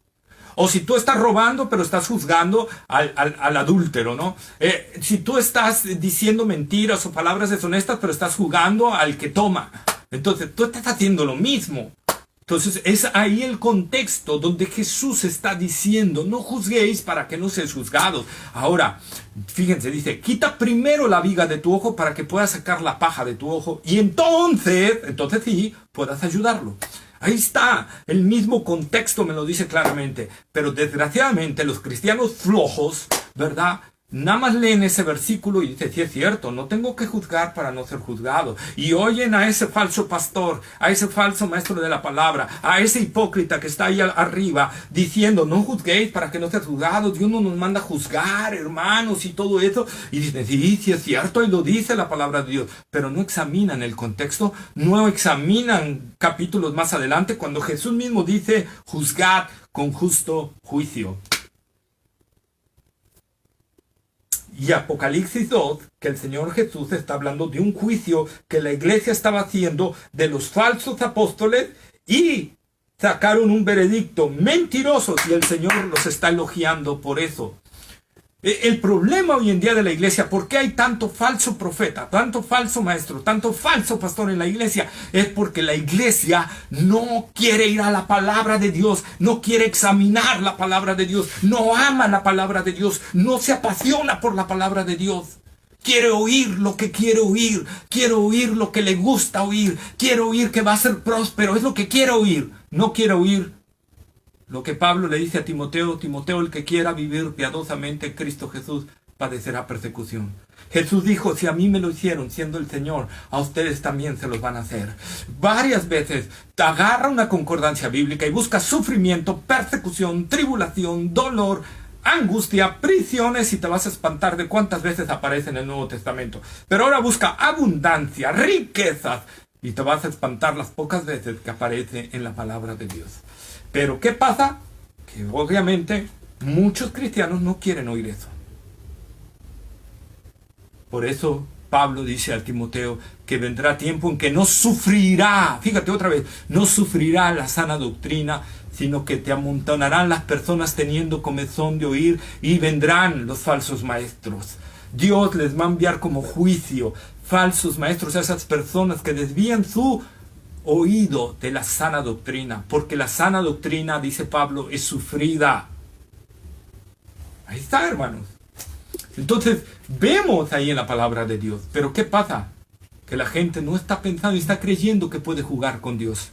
O si tú estás robando, pero estás juzgando al adúltero, ¿no? Si tú estás diciendo mentiras o palabras deshonestas, pero estás juzgando al que toma. Entonces, tú estás haciendo lo mismo. Entonces, es ahí el contexto donde Jesús está diciendo, no juzguéis para que no seáis juzgados. Ahora, fíjense, dice, quita primero la viga de tu ojo para que puedas sacar la paja de tu ojo y entonces sí, puedas ayudarlo. Ahí está, el mismo contexto me lo dice claramente, pero desgraciadamente los cristianos flojos, ¿verdad?, nada más leen ese versículo y dicen, sí es cierto, no tengo que juzgar para no ser juzgado. Y oyen a ese falso pastor, a ese falso maestro de la palabra, a ese hipócrita que está ahí arriba diciendo, no juzguéis para que no seas juzgado. Dios no nos manda a juzgar, hermanos, y todo eso. Y dicen, sí es cierto, y lo dice la palabra de Dios. Pero no examinan el contexto, no examinan capítulos más adelante cuando Jesús mismo dice, juzgad con justo juicio. Y Apocalipsis 2, que el Señor Jesús está hablando de un juicio que la iglesia estaba haciendo de los falsos apóstoles y sacaron un veredicto mentirosos y el Señor los está elogiando por eso. El problema hoy en día de la iglesia, ¿por qué hay tanto falso profeta, tanto falso maestro, tanto falso pastor en la iglesia? Es porque la iglesia no quiere ir a la palabra de Dios, no quiere examinar la palabra de Dios, no ama la palabra de Dios, no se apasiona por la palabra de Dios. Quiere oír lo que quiere oír lo que le gusta oír, quiere oír que va a ser próspero, es lo que quiere oír, no quiere oír lo que Pablo le dice a Timoteo, Timoteo, el que quiera vivir piadosamente en Cristo Jesús, padecerá persecución. Jesús dijo, si a mí me lo hicieron siendo el Señor, a ustedes también se los van a hacer. Varias veces agarra una concordancia bíblica y busca sufrimiento, persecución, tribulación, dolor, angustia, prisiones, y te vas a espantar de cuántas veces aparece en el Nuevo Testamento. Pero ahora busca abundancia, riquezas, y te vas a espantar las pocas veces que aparece en la palabra de Dios. Pero ¿qué pasa? Que obviamente muchos cristianos no quieren oír eso. Por eso Pablo dice a Timoteo que vendrá tiempo en que no sufrirá, fíjate otra vez, no sufrirá la sana doctrina, sino que te amontonarán las personas teniendo comezón de oír, y vendrán los falsos maestros. Dios les va a enviar como juicio falsos maestros a esas personas que desvían su oído de la sana doctrina, porque la sana doctrina, dice Pablo, es sufrida. Ahí está, hermanos. Entonces, vemos ahí en la palabra de Dios. Pero ¿qué pasa? Que la gente no está pensando y está creyendo que puede jugar con Dios.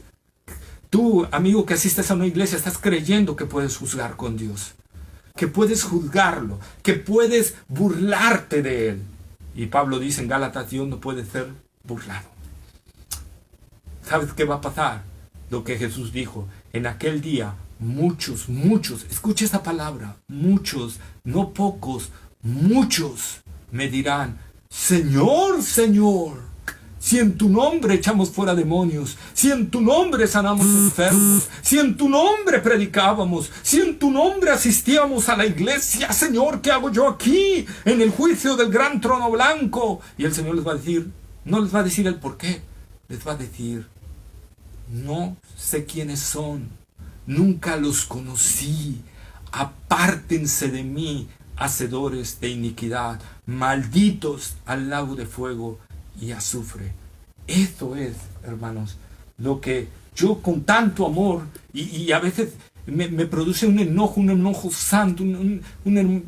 Tú, amigo que asistes a una iglesia, estás creyendo que puedes juzgar con Dios, que puedes juzgarlo, que puedes burlarte de Él. Y Pablo dice en Gálatas, Dios no puede ser burlado. ¿Sabes qué va a pasar? Lo que Jesús dijo, en aquel día, muchos, escucha esa palabra, muchos, no pocos, muchos me dirán, Señor, Señor, si en tu nombre echamos fuera demonios, si en tu nombre sanamos enfermos, si en tu nombre predicábamos, si en tu nombre asistíamos a la iglesia, Señor, ¿qué hago yo aquí en el juicio del gran trono blanco? Y el Señor les va a decir, no les va a decir el por qué, les va a decir, no sé quiénes son, nunca los conocí, apártense de mí, hacedores de iniquidad, malditos al lago de fuego y azufre. Esto es, hermanos, lo que yo con tanto amor, y a veces me produce un enojo santo,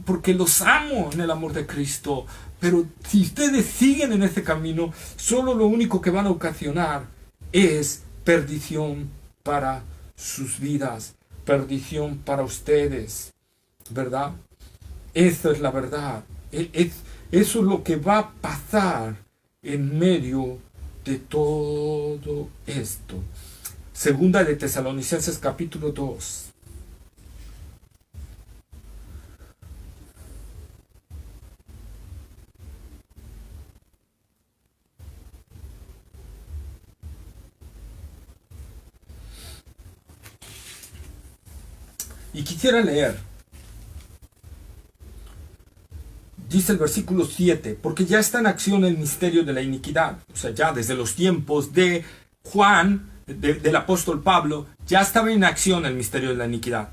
porque los amo en el amor de Cristo. Pero si ustedes siguen en ese camino, solo lo único que van a ocasionar es perdición para sus vidas, perdición para ustedes, ¿verdad? Esa es la verdad. Eso es lo que va a pasar en medio de todo esto. Segunda de Tesalonicenses capítulo 2. Y quisiera leer. Dice el versículo 7, porque ya está en acción el misterio de la iniquidad. O sea, ya desde los tiempos de Juan, del apóstol Pablo, ya estaba en acción el misterio de la iniquidad.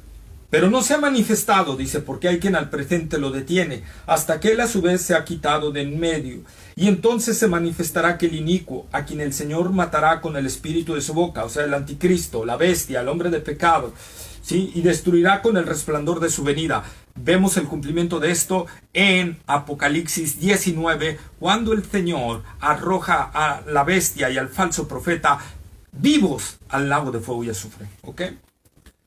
Pero no se ha manifestado, dice, porque hay quien al presente lo detiene, hasta que él a su vez se ha quitado de en medio. Y entonces se manifestará aquel inicuo, a quien el Señor matará con el espíritu de su boca, o sea, el anticristo, la bestia, el hombre de pecado, ¿sí? Y destruirá con el resplandor de su venida. Vemos el cumplimiento de esto en Apocalipsis 19, cuando el Señor arroja a la bestia y al falso profeta vivos al lago de fuego y azufre. ¿Ok?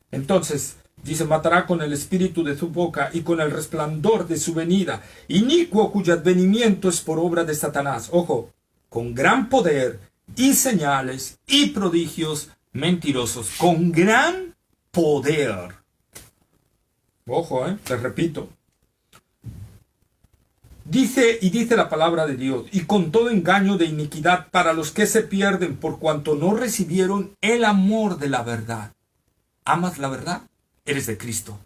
Entonces, dice, matará con el espíritu de su boca y con el resplandor de su venida, inicuo cuyo advenimiento es por obra de Satanás. Ojo, con gran poder y señales y prodigios mentirosos. Con gran poder. Ojo, te repito. Dice la palabra de Dios, y con todo engaño de iniquidad para los que se pierden por cuanto no recibieron el amor de la verdad. ¿Amas la verdad? Eres de Cristo.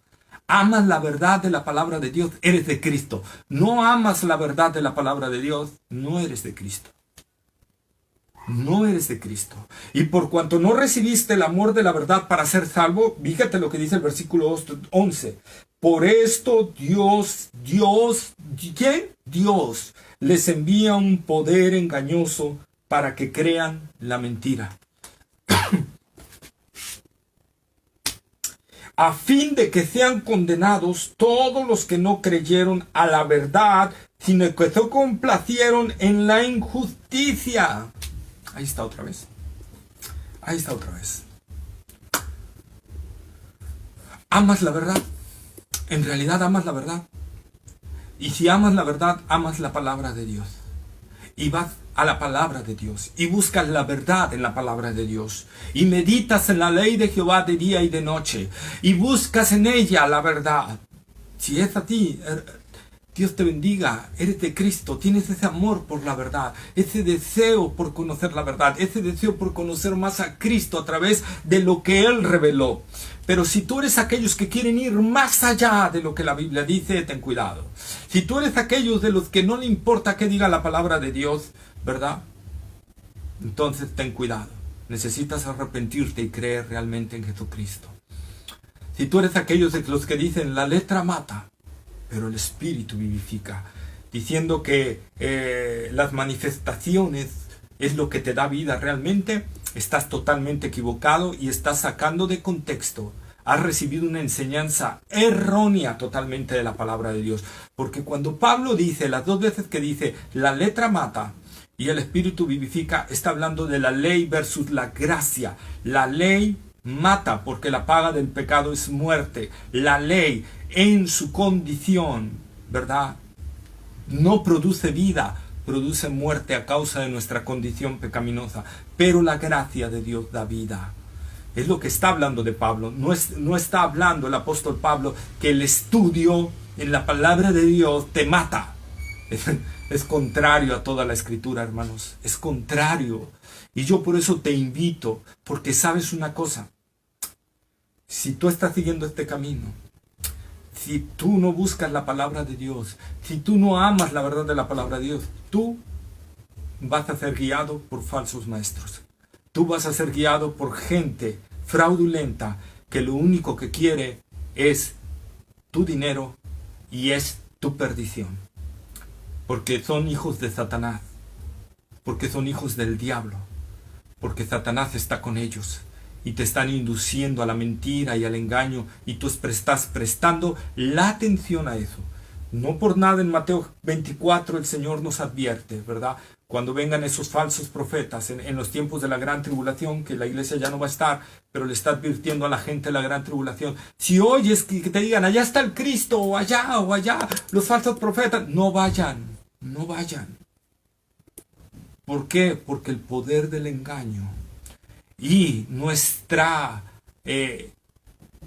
¿Amas la verdad de la palabra de Dios? Eres de Cristo. ¿No amas la verdad de la palabra de Dios? No eres de Cristo. No eres de Cristo. Y por cuanto no recibiste el amor de la verdad para ser salvo, fíjate lo que dice el versículo 11. Por esto ¿quién? Dios les envía un poder engañoso para que crean la mentira. A fin de que sean condenados todos los que no creyeron a la verdad, sino que se complacieron en la injusticia. Ahí está otra vez. Ahí está otra vez. ¿Amas la verdad? ¿En realidad amas la verdad? Y si amas la verdad, amas la palabra de Dios. Y vas a la palabra de Dios y buscas la verdad en la palabra de Dios y meditas en la ley de Jehová de día y de noche y buscas en ella la verdad, si es a ti, Dios te bendiga, eres de Cristo, tienes ese amor por la verdad, ese deseo por conocer la verdad, ese deseo por conocer más a Cristo a través de lo que Él reveló. Pero si tú eres aquellos que quieren ir más allá de lo que la Biblia dice, ten cuidado. Si tú eres aquellos de los que no le importa qué diga la palabra de Dios, ¿verdad? Entonces ten cuidado. Necesitas arrepentirte y creer realmente en Jesucristo. Si tú eres aquellos de los que dicen la letra mata, pero el Espíritu vivifica, diciendo que las manifestaciones es lo que te da vida realmente, estás totalmente equivocado y estás sacando de contexto. Has recibido una enseñanza errónea totalmente de la palabra de Dios. Porque cuando Pablo dice, las dos veces que dice, la letra mata y el Espíritu vivifica, está hablando de la ley versus la gracia. La ley mata porque la paga del pecado es muerte. La ley en su condición, ¿verdad?, no produce vida, produce muerte a causa de nuestra condición pecaminosa. Pero la gracia de Dios da vida. Es lo que está hablando de Pablo. No está hablando el apóstol Pablo que el estudio en la palabra de Dios te mata. Es contrario a toda la escritura, hermanos. Es contrario. Y yo por eso te invito, porque sabes una cosa. Si tú estás siguiendo este camino, si tú no buscas la palabra de Dios, si tú no amas la verdad de la palabra de Dios, tú vas a ser guiado por falsos maestros. Tú vas a ser guiado por gente fraudulenta que lo único que quiere es tu dinero y es tu perdición. Porque son hijos de Satanás. Porque son hijos del diablo. Porque Satanás está con ellos. Y te están induciendo a la mentira y al engaño. Y tú estás prestando la atención a eso. No por nada en Mateo 24 el Señor nos advierte, ¿verdad? Cuando vengan esos falsos profetas en los tiempos de la gran tribulación, que la iglesia ya no va a estar, pero le está advirtiendo a la gente de la gran tribulación. Si oyes que te digan, allá está el Cristo, o allá, los falsos profetas, no vayan, no vayan. ¿Por qué? Porque el poder del engaño y nuestra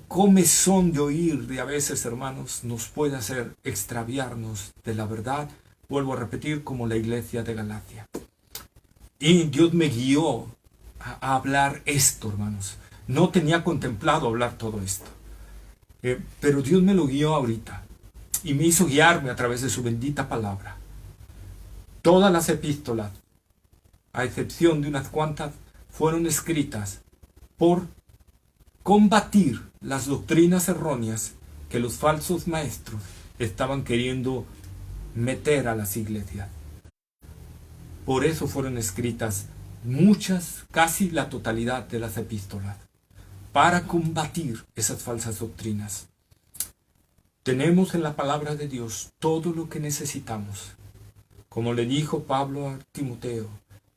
comezón de oír de a veces, hermanos, nos puede hacer extraviarnos de la verdad. Vuelvo a repetir, como la iglesia de Galacia. Y Dios me guió a hablar esto, hermanos. No tenía contemplado hablar todo esto. Pero Dios me lo guió ahorita. Y me hizo guiarme a través de su bendita palabra. Todas las epístolas, a excepción de unas cuantas, fueron escritas por combatir las doctrinas erróneas que los falsos maestros estaban queriendo meter a las iglesias. Por eso fueron escritas muchas, casi la totalidad de las epístolas, para combatir esas falsas doctrinas. Tenemos en la palabra de Dios todo lo que necesitamos. Como le dijo Pablo a Timoteo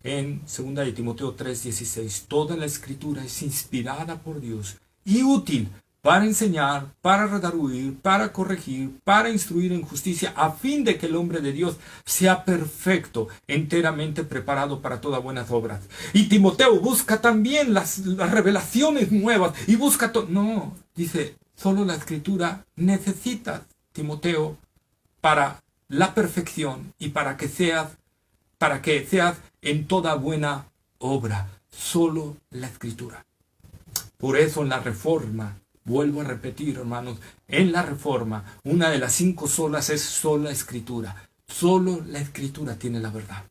en 2 de Timoteo 3:16, toda la escritura es inspirada por Dios y útil para enseñar, para redarguir, para corregir, para instruir en justicia, a fin de que el hombre de Dios sea perfecto, enteramente preparado para todas buenas obras. Y Timoteo busca también las revelaciones nuevas y busca todo. No, dice, solo la escritura necesitas, Timoteo, para la perfección y para que seas en toda buena obra. Solo la escritura. Por eso en la Reforma, vuelvo a repetir, hermanos, en la Reforma, una de las 5 solas es sola escritura. Solo la escritura tiene la verdad.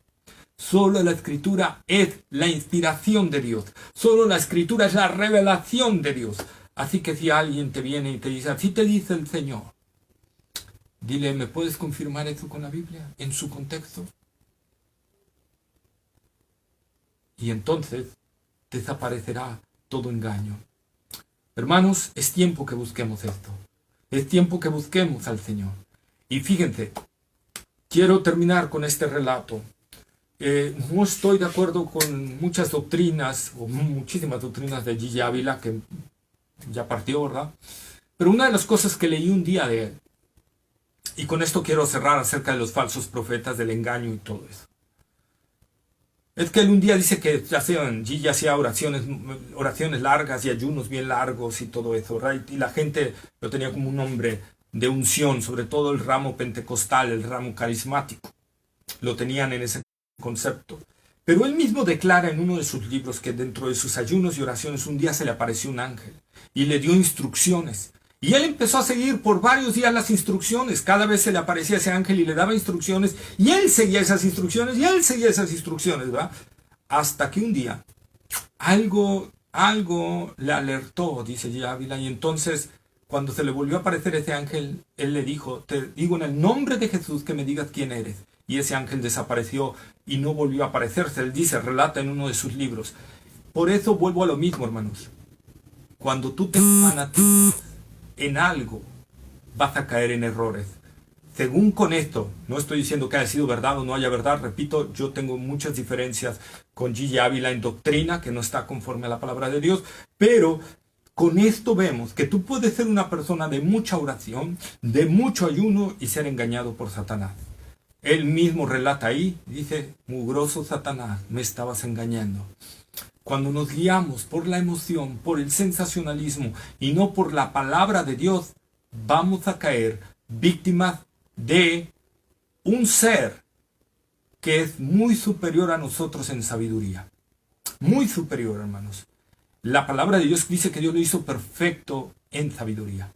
Solo la escritura es la inspiración de Dios. Solo la escritura es la revelación de Dios. Así que si alguien te viene y te dice, así te dice el Señor, dile, ¿me puedes confirmar eso con la Biblia? En su contexto. Y entonces desaparecerá todo engaño. Hermanos, es tiempo que busquemos esto. Es tiempo que busquemos al Señor. Y fíjense, quiero terminar con este relato. No estoy de acuerdo con muchas doctrinas, o muchísimas doctrinas de Gigi Ávila, que ya partió, ¿verdad? Pero una de las cosas que leí un día de él, y con esto quiero cerrar acerca de los falsos profetas, del engaño y todo eso. Es que él un día dice que Gigi hacía oraciones largas y ayunos bien largos y todo eso, right? Y la gente lo tenía como un hombre de unción, sobre todo el ramo pentecostal, el ramo carismático. Lo tenían en ese concepto. Pero él mismo declara en uno de sus libros que dentro de sus ayunos y oraciones un día se le apareció un ángel y le dio instrucciones. Y él empezó a seguir por varios días las instrucciones. Cada vez se le aparecía ese ángel y le daba instrucciones. Y él seguía esas instrucciones y él seguía esas instrucciones, ¿verdad? Hasta que un día algo le alertó, dice G. Ávila. Y entonces, cuando se le volvió a aparecer ese ángel, él le dijo, te digo en el nombre de Jesús que me digas quién eres. Y ese ángel desapareció y no volvió a aparecerse. Él dice, relata en uno de sus libros. Por eso vuelvo a lo mismo, hermanos. Cuando tú te fanatizas en algo, vas a caer en errores. Según con esto, no estoy diciendo que haya sido verdad o no haya verdad, repito, yo tengo muchas diferencias con Gigi Ávila en doctrina, que no está conforme a la palabra de Dios, pero con esto vemos que tú puedes ser una persona de mucha oración, de mucho ayuno y ser engañado por Satanás. Él mismo relata ahí, dice, mugroso Satanás, me estabas engañando. Cuando nos guiamos por la emoción, por el sensacionalismo y no por la palabra de Dios, vamos a caer víctimas de un ser que es muy superior a nosotros en sabiduría. Muy superior, hermanos. La palabra de Dios dice que Dios lo hizo perfecto en sabiduría.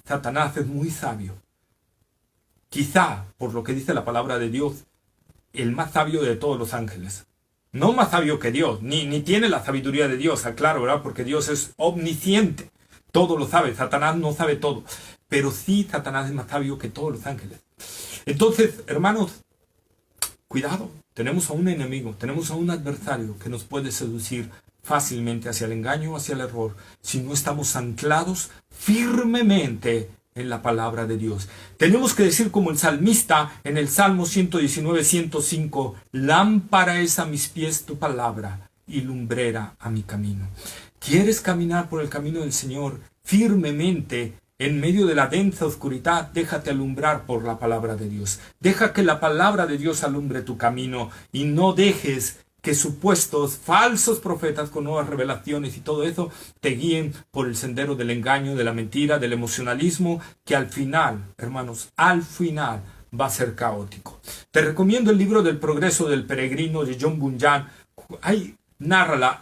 Satanás es muy sabio. Quizá, por lo que dice la palabra de Dios, el más sabio de todos los ángeles. No más sabio que Dios, ni tiene la sabiduría de Dios, aclaro, ¿verdad? Porque Dios es omnisciente, todo lo sabe, Satanás no sabe todo, pero sí Satanás es más sabio que todos los ángeles. Entonces, hermanos, cuidado, tenemos a un enemigo, tenemos a un adversario que nos puede seducir fácilmente hacia el engaño, hacia el error, si no estamos anclados firmemente en la palabra de Dios. Tenemos que decir como el salmista en el Salmo 119, 105, lámpara es a mis pies tu palabra y lumbrera a mi camino. ¿Quieres caminar por el camino del Señor firmemente en medio de la densa oscuridad? Déjate alumbrar por la palabra de Dios. Deja que la palabra de Dios alumbre tu camino y no dejes que supuestos falsos profetas con nuevas revelaciones y todo eso te guíen por el sendero del engaño, de la mentira, del emocionalismo, que al final, hermanos, al final va a ser caótico. Te recomiendo el libro del progreso del peregrino de John Bunyan. Ahí narra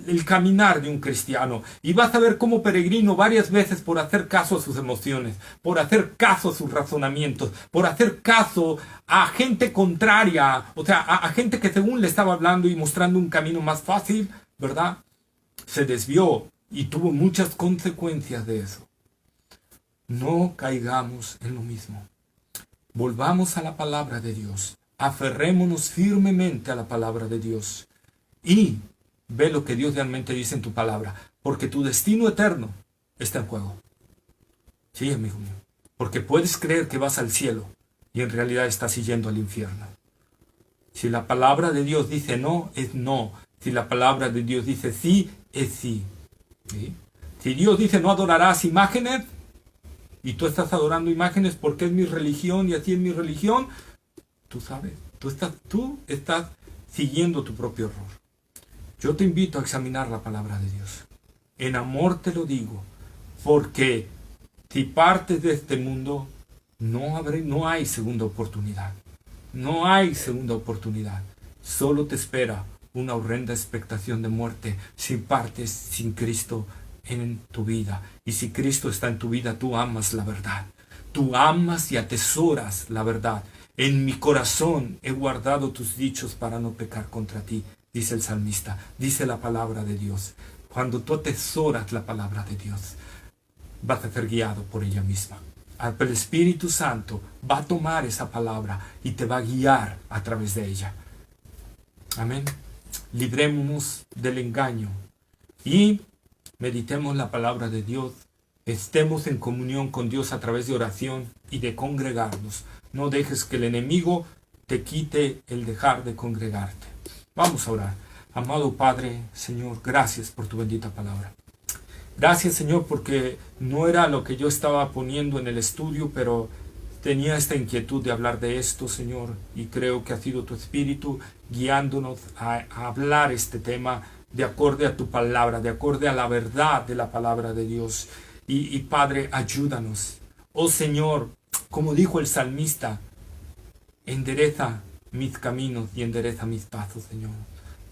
el caminar de un cristiano y vas a ver cómo peregrino varias veces por hacer caso a sus emociones, por hacer caso a sus razonamientos, por hacer caso a gente contraria, o sea, a gente que según le estaba hablando y mostrando un camino más fácil, ¿verdad? Se desvió y tuvo muchas consecuencias de eso. No caigamos en lo mismo. Volvamos a la palabra de Dios. Aferrémonos firmemente a la palabra de Dios. Y ve lo que Dios realmente dice en tu palabra. Porque tu destino eterno está en juego. Sí, amigo mío. Porque puedes creer que vas al cielo y en realidad estás yendo al infierno. Si la palabra de Dios dice no, es no. Si la palabra de Dios dice sí, es sí. ¿Sí? Si Dios dice no adorarás imágenes y tú estás adorando imágenes porque es mi religión y así es mi religión, tú sabes, tú estás siguiendo tu propio error. Yo te invito a examinar la palabra de Dios. En amor te lo digo, porque si partes de este mundo, no hay segunda oportunidad. No hay segunda oportunidad. Solo te espera una horrenda expectación de muerte si partes sin Cristo en tu vida. Y si Cristo está en tu vida, tú amas la verdad. Tú amas y atesoras la verdad. En mi corazón he guardado tus dichos para no pecar contra ti, dice el salmista, dice la palabra de Dios. Cuando tú atesoras la palabra de Dios, vas a ser guiado por ella misma. El Espíritu Santo va a tomar esa palabra y te va a guiar a través de ella. Amén. Librémonos del engaño y meditemos la palabra de Dios. Estemos en comunión con Dios a través de oración y de congregarnos. No dejes que el enemigo te quite el dejar de congregarte. Vamos a orar. Amado Padre, Señor, gracias por tu bendita palabra. Gracias, Señor, porque no era lo que yo estaba poniendo en el estudio, pero tenía esta inquietud de hablar de esto, Señor, y creo que ha sido tu Espíritu guiándonos a hablar este tema de acorde a tu palabra, de acorde a la verdad de la palabra de Dios. Y Padre, ayúdanos. Oh Señor, como dijo el salmista, endereza mis caminos y endereza mis pasos, Señor.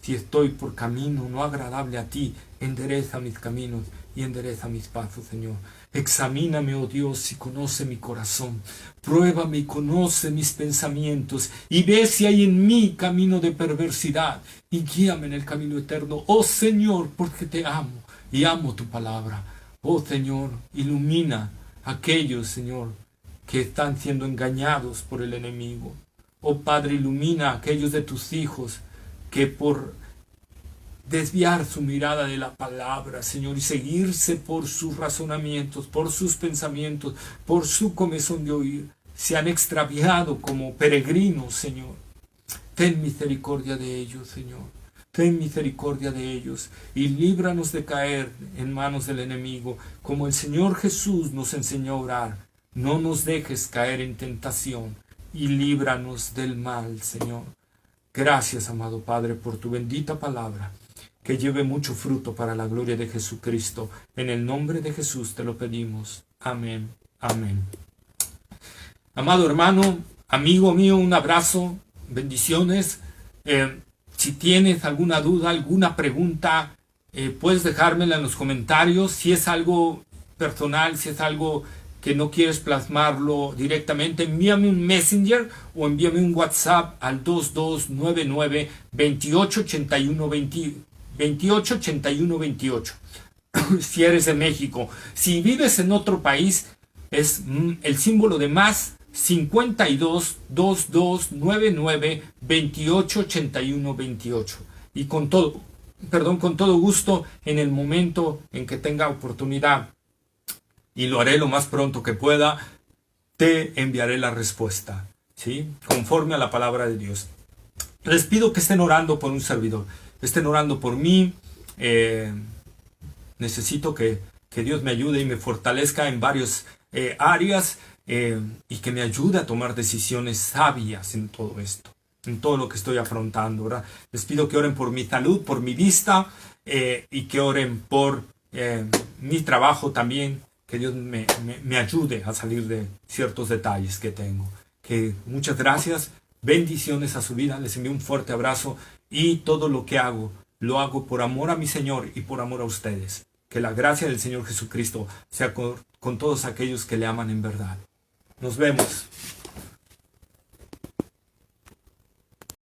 Si estoy por camino no agradable a ti, endereza mis caminos y endereza mis pasos, Señor. Examíname, oh Dios, y conoce mi corazón. Pruébame y conoce mis pensamientos, y ve si hay en mí camino de perversidad, y guíame en el camino eterno. Oh Señor, porque te amo y amo tu palabra. Oh Señor, ilumina a aquellos, Señor, que están siendo engañados por el enemigo. Oh Padre, ilumina a aquellos de tus hijos que por desviar su mirada de la palabra, Señor, y seguirse por sus razonamientos, por sus pensamientos, por su comezón de oír, se han extraviado como peregrinos, Señor. Ten misericordia de ellos, Señor. Ten misericordia de ellos y líbranos de caer en manos del enemigo, como el Señor Jesús nos enseñó a orar. No nos dejes caer en tentación y líbranos del mal, Señor. Gracias, amado Padre, por tu bendita palabra, que lleve mucho fruto para la gloria de Jesucristo. En el nombre de Jesús te lo pedimos. Amén. Amén. Amado hermano, amigo mío, un abrazo, bendiciones. Si tienes alguna duda, alguna pregunta, puedes dejármela en los comentarios. Si es algo personal, si es algo que no quieres plasmarlo directamente, envíame un Messenger o envíame un WhatsApp al 2299 2881 288128. Si eres de México. Si vives en otro país, es el símbolo de más 52 2299 288128. Y con todo gusto, en el momento en que tenga oportunidad, y lo haré lo más pronto que pueda, te enviaré la respuesta, ¿sí? Conforme a la palabra de Dios. Les pido que estén orando por un servidor, estén orando por mí. Necesito que Dios me ayude y me fortalezca en varias áreas, y que me ayude a tomar decisiones sabias en todo esto, en todo lo que estoy afrontando, ¿verdad? Les pido que oren por mi salud, por mi vista, y que oren por mi trabajo también, que Dios me ayude a salir de ciertos detalles que tengo. Que muchas gracias, bendiciones a su vida, les envío un fuerte abrazo, y todo lo que hago, lo hago por amor a mi Señor y por amor a ustedes. Que la gracia del Señor Jesucristo sea con todos aquellos que le aman en verdad. Nos vemos.